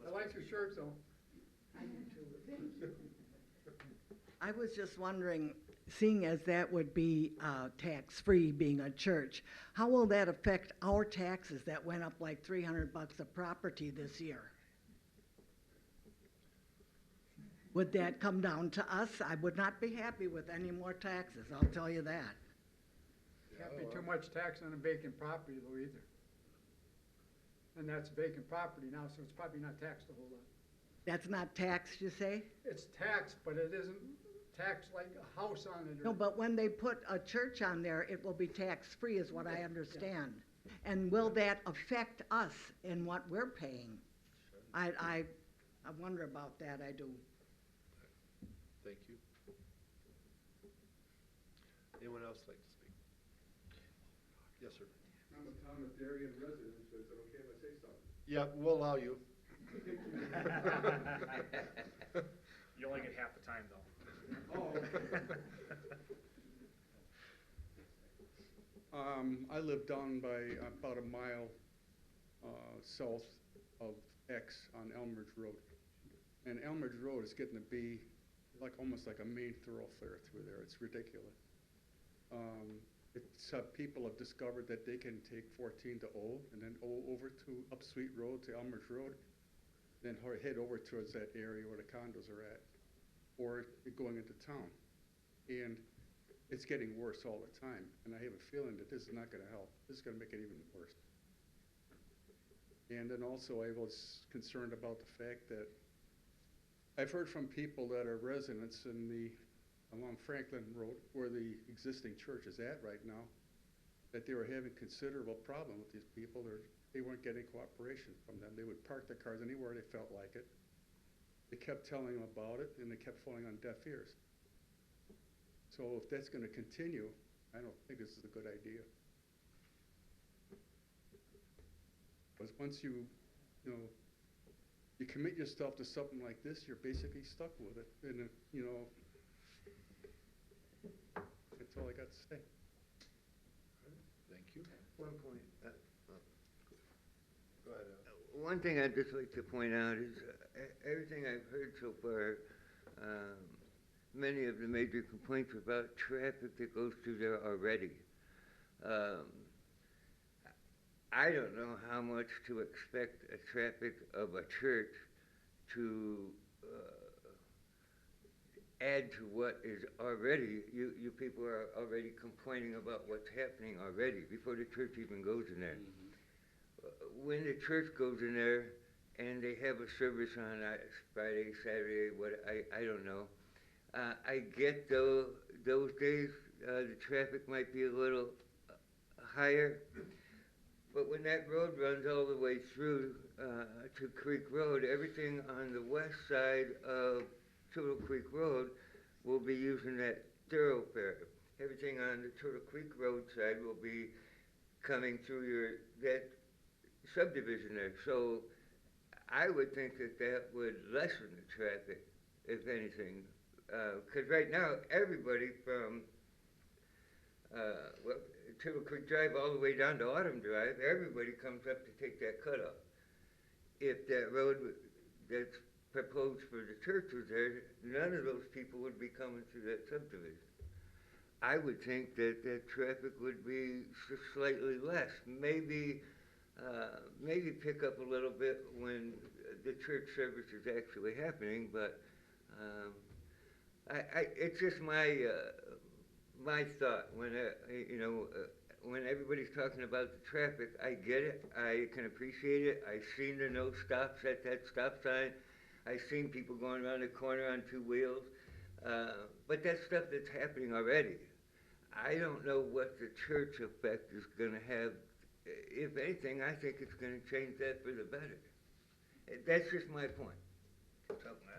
I like your shirt though. I do too. I was just wondering, seeing as that would be tax-free being a church, how will that affect our taxes that went up like $300 a property this year? Would that come down to us? I would not be happy with any more taxes, I'll tell you that. Can't be too much tax on a vacant property though either. And that's vacant property now, so it's probably not taxed a whole lot. That's not taxed, you say? It's taxed, but it isn't tax like a house on it. or- No, but when they put a church on there, it will be tax-free is what I understand. And will that affect us in what we're paying? I wonder about that, I do. Thank you. Anyone else like to speak? Yes, sir. I'm a town of Darien resident, so is it okay if I say something? Yeah, we'll allow you. You only get half the time, though. Oh, I live down by about a mile south of X on Elmridge Road. And Elmridge Road is getting to be almost like a main thoroughfare through there. It's ridiculous. People have discovered that they can take 14 to O and then O over to Upsweet Road to Elmridge Road, then head over towards that area where the condos are at, or going into town. And it's getting worse all the time, and I have a feeling that this is not gonna help. This is gonna make it even worse. And then also I was concerned about the fact that I've heard from people that are residents along Franklin Road, where the existing church is at right now, that they were having considerable problem with these people. They weren't getting cooperation from them. They would park their cars anywhere they felt like it. They kept telling them about it, and they kept falling on deaf ears. So if that's gonna continue, I don't think this is a good idea. Because once you commit yourself to something like this, you're basically stuck with it. And, that's all I got to say. Thank you. One point, Go ahead, one thing I'd just like to point out is everything I've heard so far, many of the major complaints about traffic that goes through there already. I don't know how much to expect a traffic of a church to add to what is already, you people are already complaining about what's happening already before the church even goes in there. When the church goes in there and they have a service on Friday, Saturday, I don't know. I get those days the traffic might be a little higher, but when that road runs all the way through to Creek Road, everything on the west side of Turtle Creek Road will be using that thoroughfare. Everything on the Turtle Creek Road side will be coming through that subdivision there. So I would think that would lessen the traffic, if anything. Because right now, everybody from Turtle Creek Drive all the way down to Autumn Drive, everybody comes up to take that cutoff. If that road that's proposed for the church was there, none of those people would be coming through that subdivision. I would think that traffic would be slightly less, maybe pick up a little bit when the church service is actually happening, but it's just my thought when everybody's talking about the traffic. I get it, I can appreciate it. I've seen the no stops at that stop sign. I've seen people going around the corner on two wheels, but that's stuff that's happening already. I don't know what the church effect is going to have. If anything, I think it's going to change that for the better. That's just my point. Something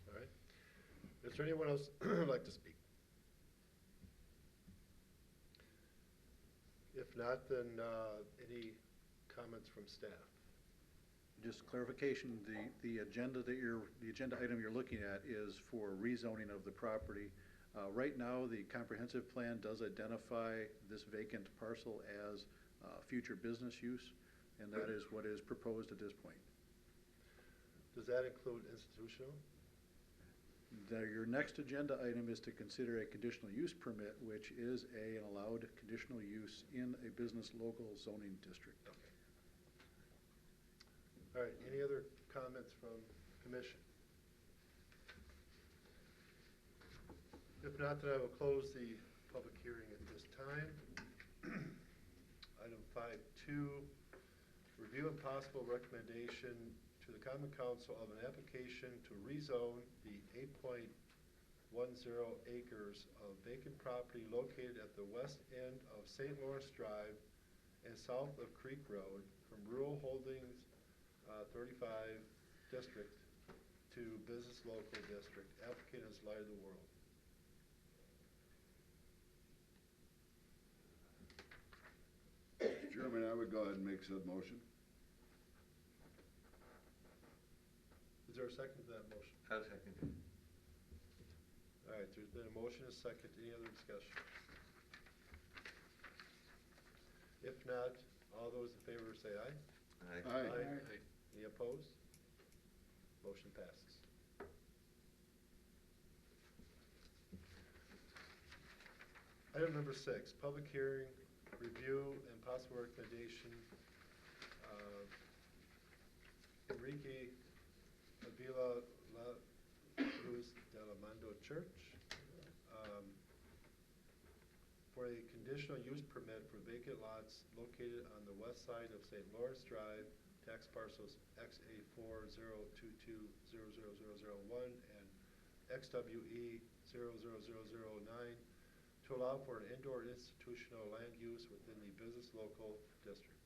All right. Is there anyone else who'd like to speak? If not, then any comments from staff? Just clarification, the agenda item you're looking at is for rezoning of the property. Right now, the comprehensive plan does identify this vacant parcel as future business use, and that is what is proposed at this point. Does that include institutional? Your next agenda item is to consider a conditional use permit, which is an allowed conditional use in a business local zoning district. Okay. All right, any other comments from commission? If not, then I will close the public hearing at this time. Item 5.2, review and possible recommendation to to the common council of an application to rezone the 8.10 acres of vacant property located at the west end of St. Lawrence Drive and south of Creek Road from Rural Holdings 35 District to Business Local District. Applicant is Light of the World. Mr. Chairman, I would go ahead and make said motion. Is there a second to that motion? I'll second it. All right, there's been a motion, a second. Any other discussion? If not, all those in favor say aye. Aye. Aye. Any opposed? Motion passes. Item number 6, public hearing, review, and possible recommendation of Enrique Avila La Luz de la Mando Church for a conditional use permit for vacant lots located on the west side of St. Lawrence Drive, tax parcels XA402200001 and XWE 00009 to allow for an indoor institutional land use within the business local district.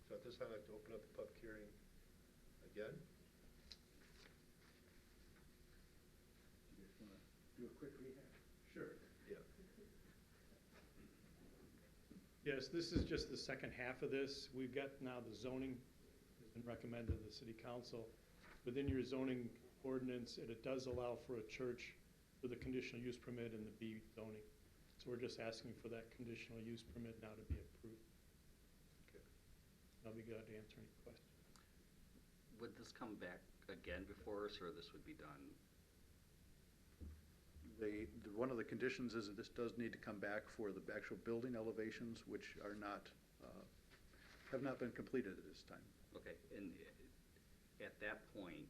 So at this time, I'd like to open up the public hearing again. Do you guys want to do a quick recap? Sure. Yeah. Yes, this is just the second half of this. We've got now the zoning has been recommended to the city council. Within your zoning ordinance, it does allow for a church with a conditional use permit in the B zoning. So we're just asking for that conditional use permit now to be approved. Okay. I'll be glad to answer any questions. Would this come back again before us, or this would be done? One of the conditions is that this does need to come back for the actual building elevations, which are not, have not been completed at this time. Okay, and at that point,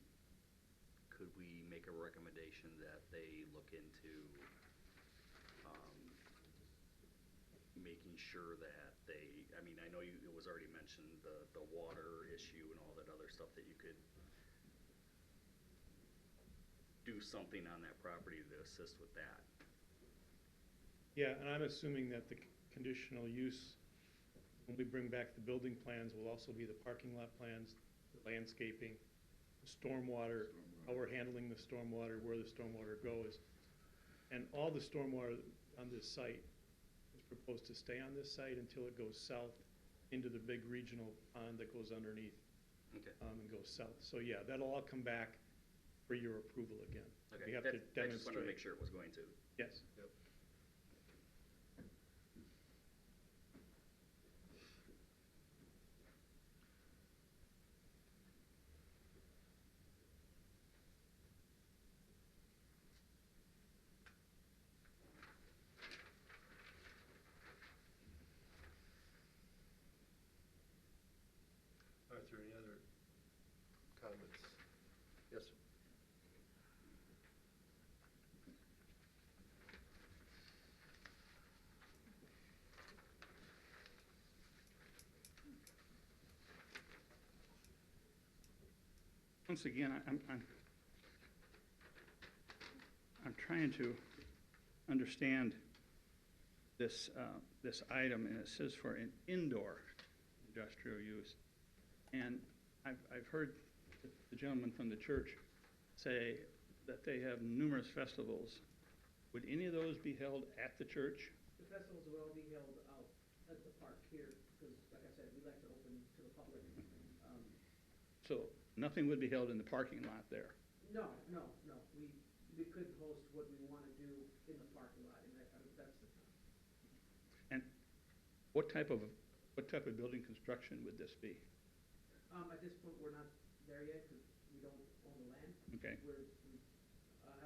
could we make a recommendation that they look into making sure that they, I mean, I know it was already mentioned, the water issue and all that other stuff, that you could do something on that property to assist with that. Yeah, and I'm assuming that the conditional use, when we bring back the building plans, will also be the parking lot plans, the landscaping, the stormwater, how we're handling the stormwater, where the stormwater goes. And all the stormwater on this site is proposed to stay on this site until it goes south into the big regional pond that goes underneath. Okay. And goes south. So yeah, that'll all come back for your approval again. Okay, We have to I just demonstrate. wanted to make sure it was going to. Yes. Yep. Are there any other comments? Yes, sir. Once again, I'm trying to understand this, this item, and it says for an indoor industrial use. And I've heard the gentleman from the church say that they have numerous festivals. Would any of those be held at the church? The festivals will all be held out at the park here, because like I said, we like to open to the public. So nothing would be held in the parking lot there? No. We could host what we want to do in the parking lot, and that's the. And what type of building construction would this be? At this point, we're not there yet, because we don't own the land. Okay. We have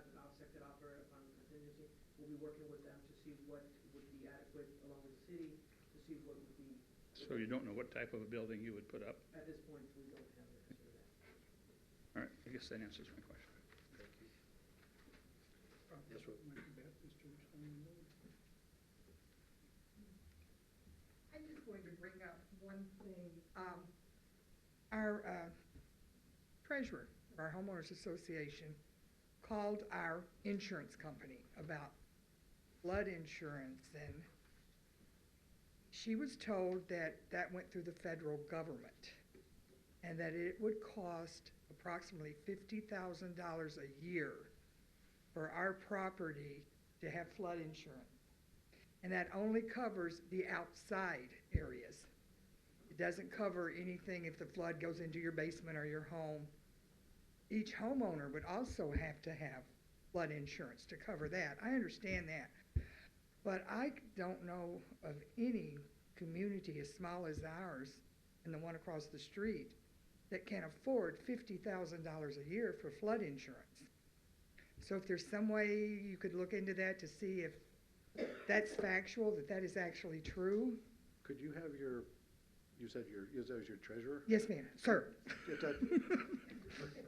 an sector operator on contingency. We'll be working with them to see what would be adequate along with the city, to see what would be. So you don't know what type of a building you would put up? At this point, we don't have an answer to that. All right, I guess that answers my question. Thank you. Yes, Ro- I'm just going to bring up one thing. Our treasurer of our homeowners association called our insurance company about flood insurance, and she was told that that went through the federal government and that it would cost approximately $50,000 a year for our property to have flood insurance. And that only covers the outside areas. It doesn't cover anything if the flood goes into your basement or your home. Each homeowner would also have to have flood insurance to cover that. I understand that. But I don't know of any community as small as ours and the one across the street that can afford $50,000 a year for flood insurance. So if there's some way you could look into that to see if that's factual, that that is actually true. Could you have your, you said that was your treasurer? Yes, ma'am, sir.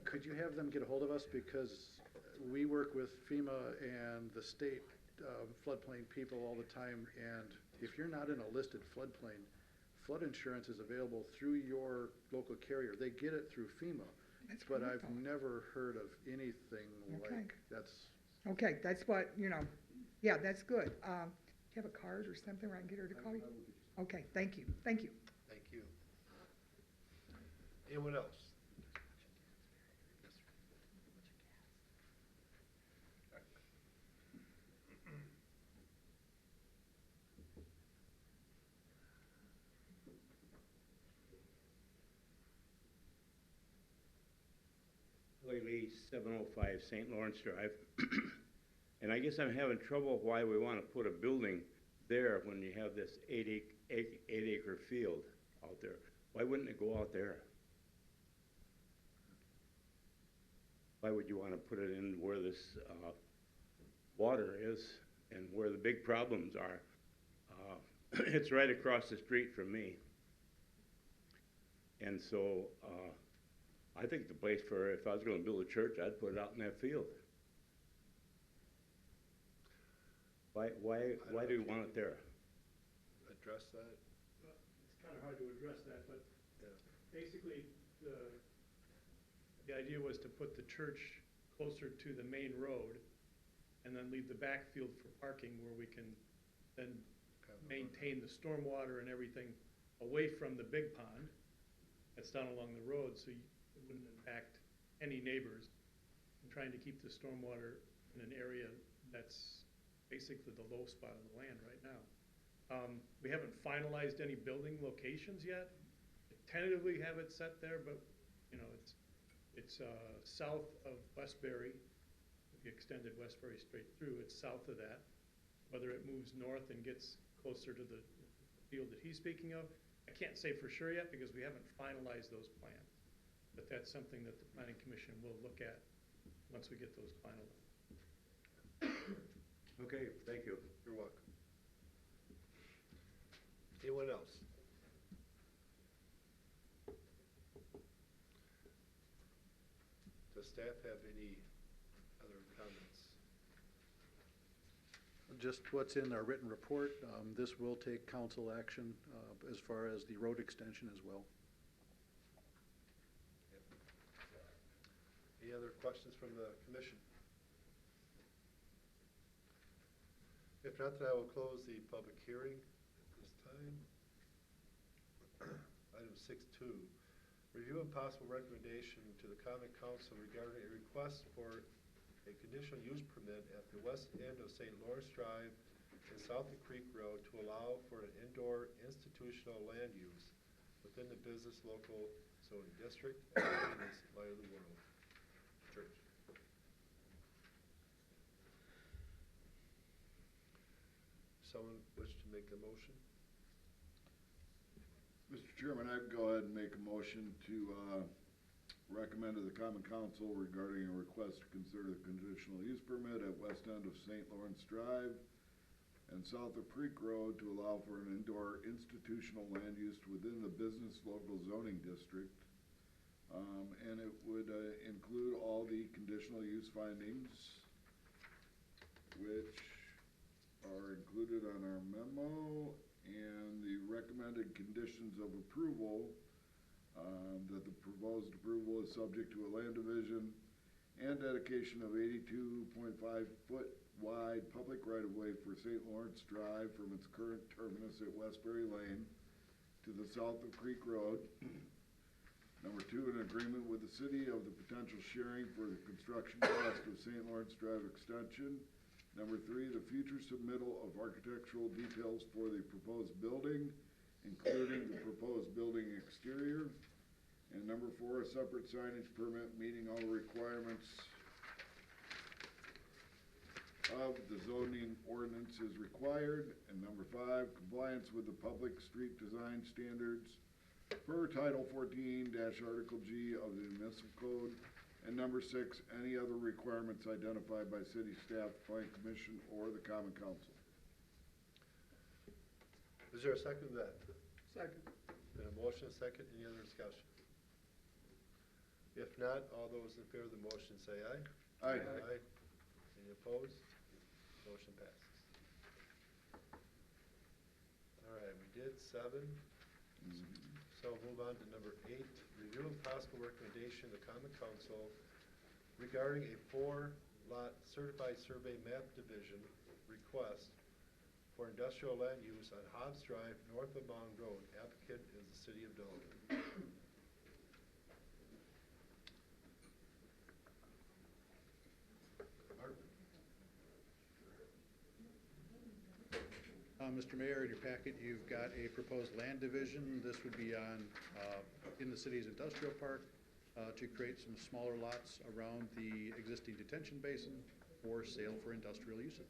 Could you have them get a hold of us, because we work with FEMA and the state floodplain people all the time, and if you're not in a listed floodplain, flood insurance is available through your local carrier. They get it through FEMA. That's but wonderful. I've never heard of anything Okay. like that's. Okay, that's what, yeah, that's good. Do you have a card or something where I can get her to call you? Okay, thank you, thank you. Thank you. Anyone else? Willie Lee, 705 St. Lawrence Drive. And I guess I'm having trouble why we want to put a building there when you have this 8-acre field out there. Why wouldn't it go out there? Why would you want to put it in where this water is and where the big problems are? It's right across the street from me. And so I think the place for, if I was going to build a church, I'd put it out in that field. Why do we want it there? Address that? It's kind of hard to address that, but basically, the idea was to put the church closer to the main road and then leave the backfield for parking where we can then maintain the stormwater and everything away from the big pond that's down along the road, so it wouldn't impact any neighbors. I'm trying to keep the stormwater in an area that's basically the low spot of the land right now. We haven't finalized any building locations yet. Tentatively have it set there, but it's south of Westbury. If you extended Westbury straight through, it's south of that. Whether it moves north and gets closer to the field that he's speaking of, I can't say for sure yet because we haven't finalized those plans. But that's something that the Planning Commission will look at once we get those finalized. Okay, thank you. You're welcome. Anyone else? Does staff have any other comments? Just what's in our written report. This will take council action as far as the road extension as well. Any other questions from the commission? If not, then I will close the public hearing at this time. Item 6.2, review and possible recommendation to the common council regarding a request for a conditional use permit at the west end of St. Lawrence Drive and South of Creek Road to allow for an indoor institutional land use within the business local zoning district and this Light of the World Church. Someone wish to make a motion? Mr. Chairman, I'd go ahead and make a motion to recommend to the Common Council regarding a request to consider the conditional use permit at west end of St. Lawrence Drive and south of Creek Road to allow for an indoor institutional land use within the business local zoning district. And it would include all the conditional use findings, which are included on our memo, and the recommended conditions of approval that the proposed approval is subject to a land division and dedication of 82.5-foot wide public right-of-way for St. Lawrence Drive from its current terminus at Westbury Lane to the south of Creek Road. Number 2, an agreement with the city of the potential sharing for the construction cost of St. Lawrence Drive extension. Number 3, the future submittal of architectural details for the proposed building, including the proposed building exterior. And number 4, a separate signage permit meeting all requirements of the zoning ordinance is required. And number 5, compliance with the public street design standards per Title 14 Article G of the municipal code. And number 6, any other requirements identified by city staff, plan commission, or the common council. Is there a second to that? Second. Been a motion, a second, any other discussion? If not, all those in favor of the motion say aye. Aye. Aye. Any opposed? Motion passes. All right, we did 7. So we'll move on to number 8, review and possible recommendation of the common council regarding a 4-lot certified survey map division request for industrial land use on Hobbs Drive, north of Mound Road. Applicant is the city of Delaware. Mr. Mayor, in your packet, you've got a proposed land division. This would be on, in the city's industrial park, to create some smaller lots around the existing detention basin for sale for industrial uses.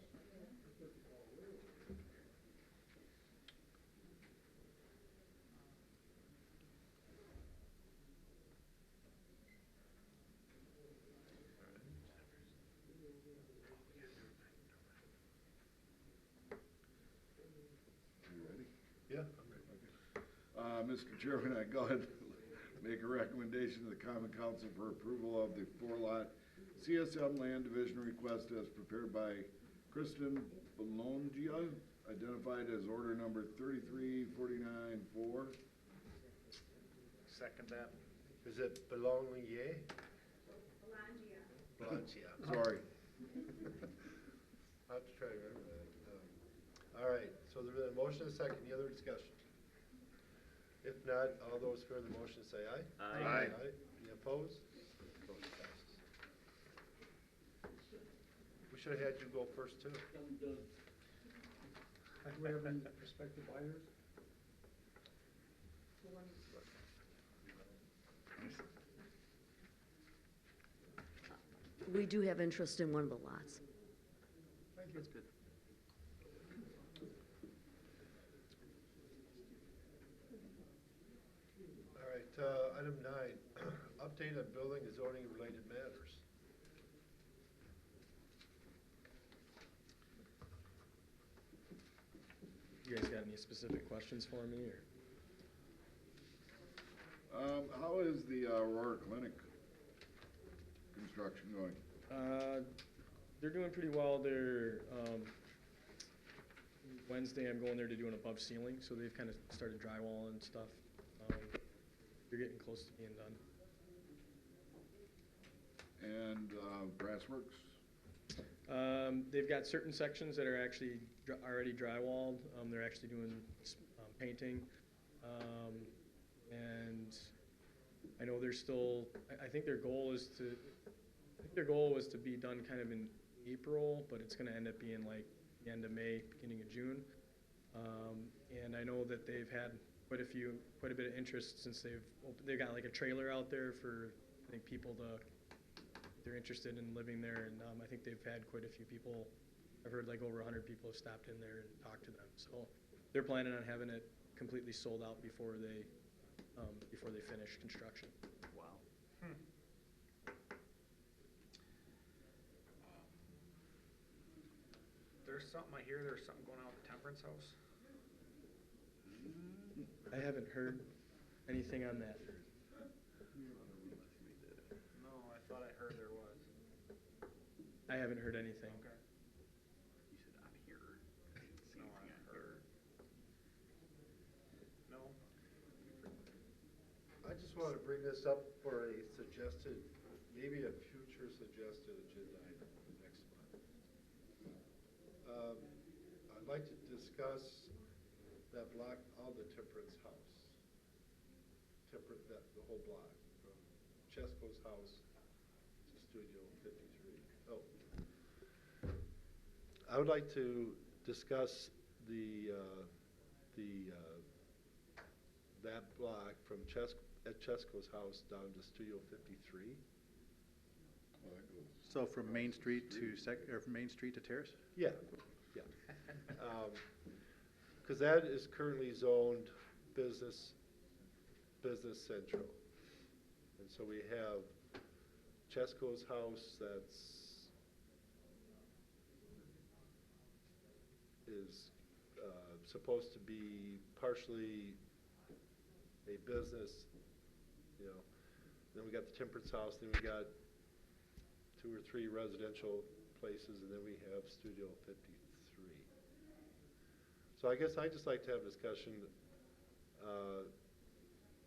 Yeah, I'm ready. Mr. Chairman, I go ahead and make a recommendation to the common council for approval of the 4-lot CSM land division request as prepared by Kristen Bolongia, identified as order number 33494. Second that. Is it Bologna? Bologna. Sorry. I'll have to try to remember that. All right, so there's been a motion and a second. Any other discussion? If not, all those for the motion say aye. Aye. Any opposed? Motion passes. We should have had you go first, too. Do we have any prospective buyers? We do have interest in one of the lots. Thank you. That's good. All right, item 9, update on building and zoning related matters. You guys got any specific questions for me, or? How is the Aurora Clinic construction going? They're doing pretty well. They're, Wednesday I'm going there to do an above ceiling, so they've kind of started drywall and stuff. They're getting close to being done. And Brassworks? They've got certain sections that are actually already drywalled. They're actually doing painting. And I know they're still, I think their goal was to be done kind of in April, but it's gonna end up being like the end of May, beginning of June. And I know that they've had quite a bit of interest since they've got like a trailer out there for, I think, people they're interested in living there, and I think they've had quite a few people. I've heard like over 100 people have stopped in there and talked to them. So they're planning on having it completely sold out before they finish construction. Wow. There's something I hear, there's something going on with the Temperance House. I haven't heard anything on that. No, I thought I heard there was. I haven't heard anything. Okay. You said I'm here. No, I heard. No? I just just want to bring this up for a suggested, maybe a future suggested agenda item for next month. I'd like to discuss that block, all the Temperance House. The whole block, from Chesko's house to Studio 53. Oh. I would like to discuss that block from Chesko's house down to Studio 53. So from Main Street to from Main Street to Terrace? Yeah, yeah. Because that is currently zoned business central. And so we have Chesko's house is supposed to be partially a business, you know. Then we got the Temperance House, then we got 2 or 3 residential places, and then we have Studio 53. So I guess I'd just like to have a discussion,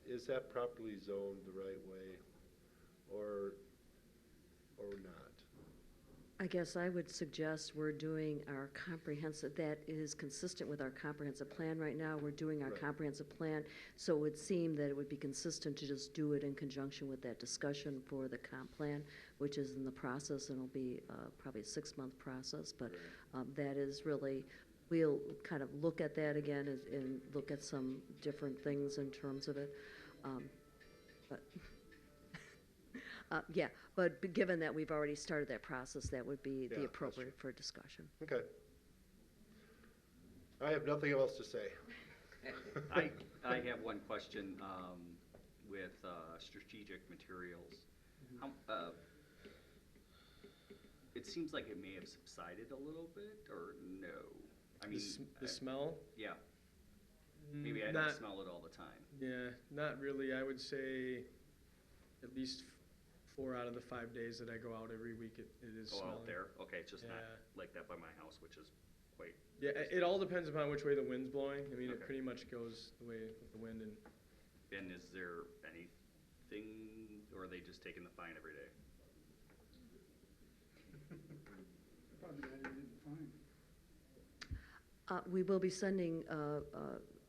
is that properly zoned the right way, or not? I guess I would suggest we're doing our comprehensive, that is consistent with our comprehensive plan right now. We're doing our Right. comprehensive plan, so it would seem that it would be consistent to just do it in conjunction with that discussion for the comp plan, which is in the process, and it'll be probably a 6-month process, but that is really, we'll kind of look at that again and look at some different things in terms of it. But yeah, but given that we've already started that process, that would be Yeah, the that's appropriate for discussion. Okay. I have nothing else to say. I have one question, with, strategic materials. It seems like it may have subsided a little bit, or no? I mean. The smell? Yeah. Maybe I don't Not- smell it all the time. Yeah, not really. I would say at least 4 out of the 5 days that I go out every week, it is Go smelling. out there? Okay, it's just not Yeah. like that by my house, which is quite. Yeah, it all depends upon which way the wind's blowing. I mean, it Okay. pretty much goes the way with the wind, and And is there anything, or are they just taking the fine every day? Probably I didn't find. We will be sending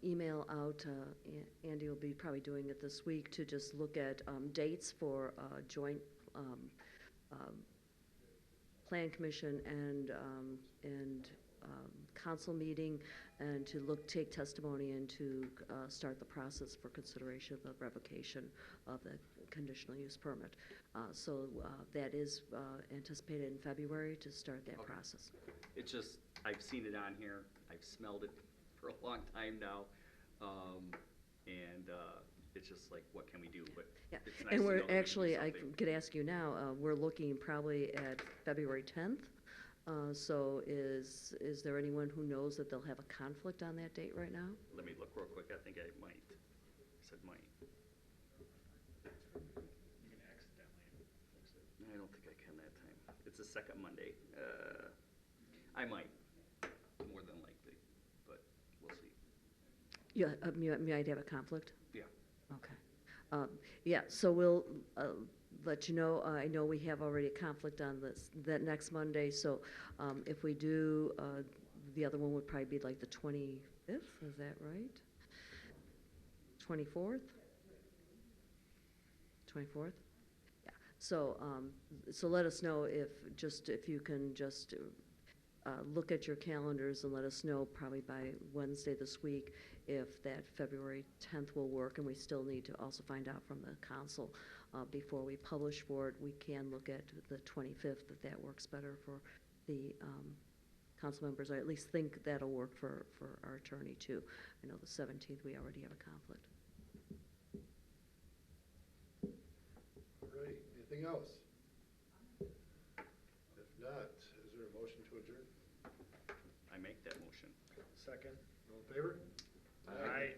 email out, Andy will be probably doing it this week, to just look at dates for joint plan commission and council meeting, and to take testimony and to start the process for consideration of the revocation of the conditional use permit. So that is anticipated in February to start that Okay. process. It's just, I've seen it on here, I've smelled it for a long time now, and it's just like, what can we do? But Yeah, it's nice and to we're know that we can do actually, I something. could ask you now, we're looking probably at February 10th. So is there anyone who knows that they'll have a conflict on that date right now? Let me look real quick, I think I might. I said might. You can accidentally fix it. I don't think I can that time. It's the second Monday. I might, more than likely, but we'll see. Yeah, you might have a conflict? Yeah. Okay. Yeah, so we'll let you know. I know we have already a conflict on that next Monday, so if we do, the other one would probably be like the 25th, is that right? 24th? 24th? Yeah, so, so let us know if you can just look at your calendars and let us know probably by Wednesday this week if that February 10th will work, and we still need to also find out from the council before we publish for it. We can look at the 25th, if that works better for the council members, or at least think that'll work for our attorney too. I know the 17th, we already have a conflict. All right, anything else? If not, is there a motion to adjourn? I make that motion. Second. All in favor? Aye.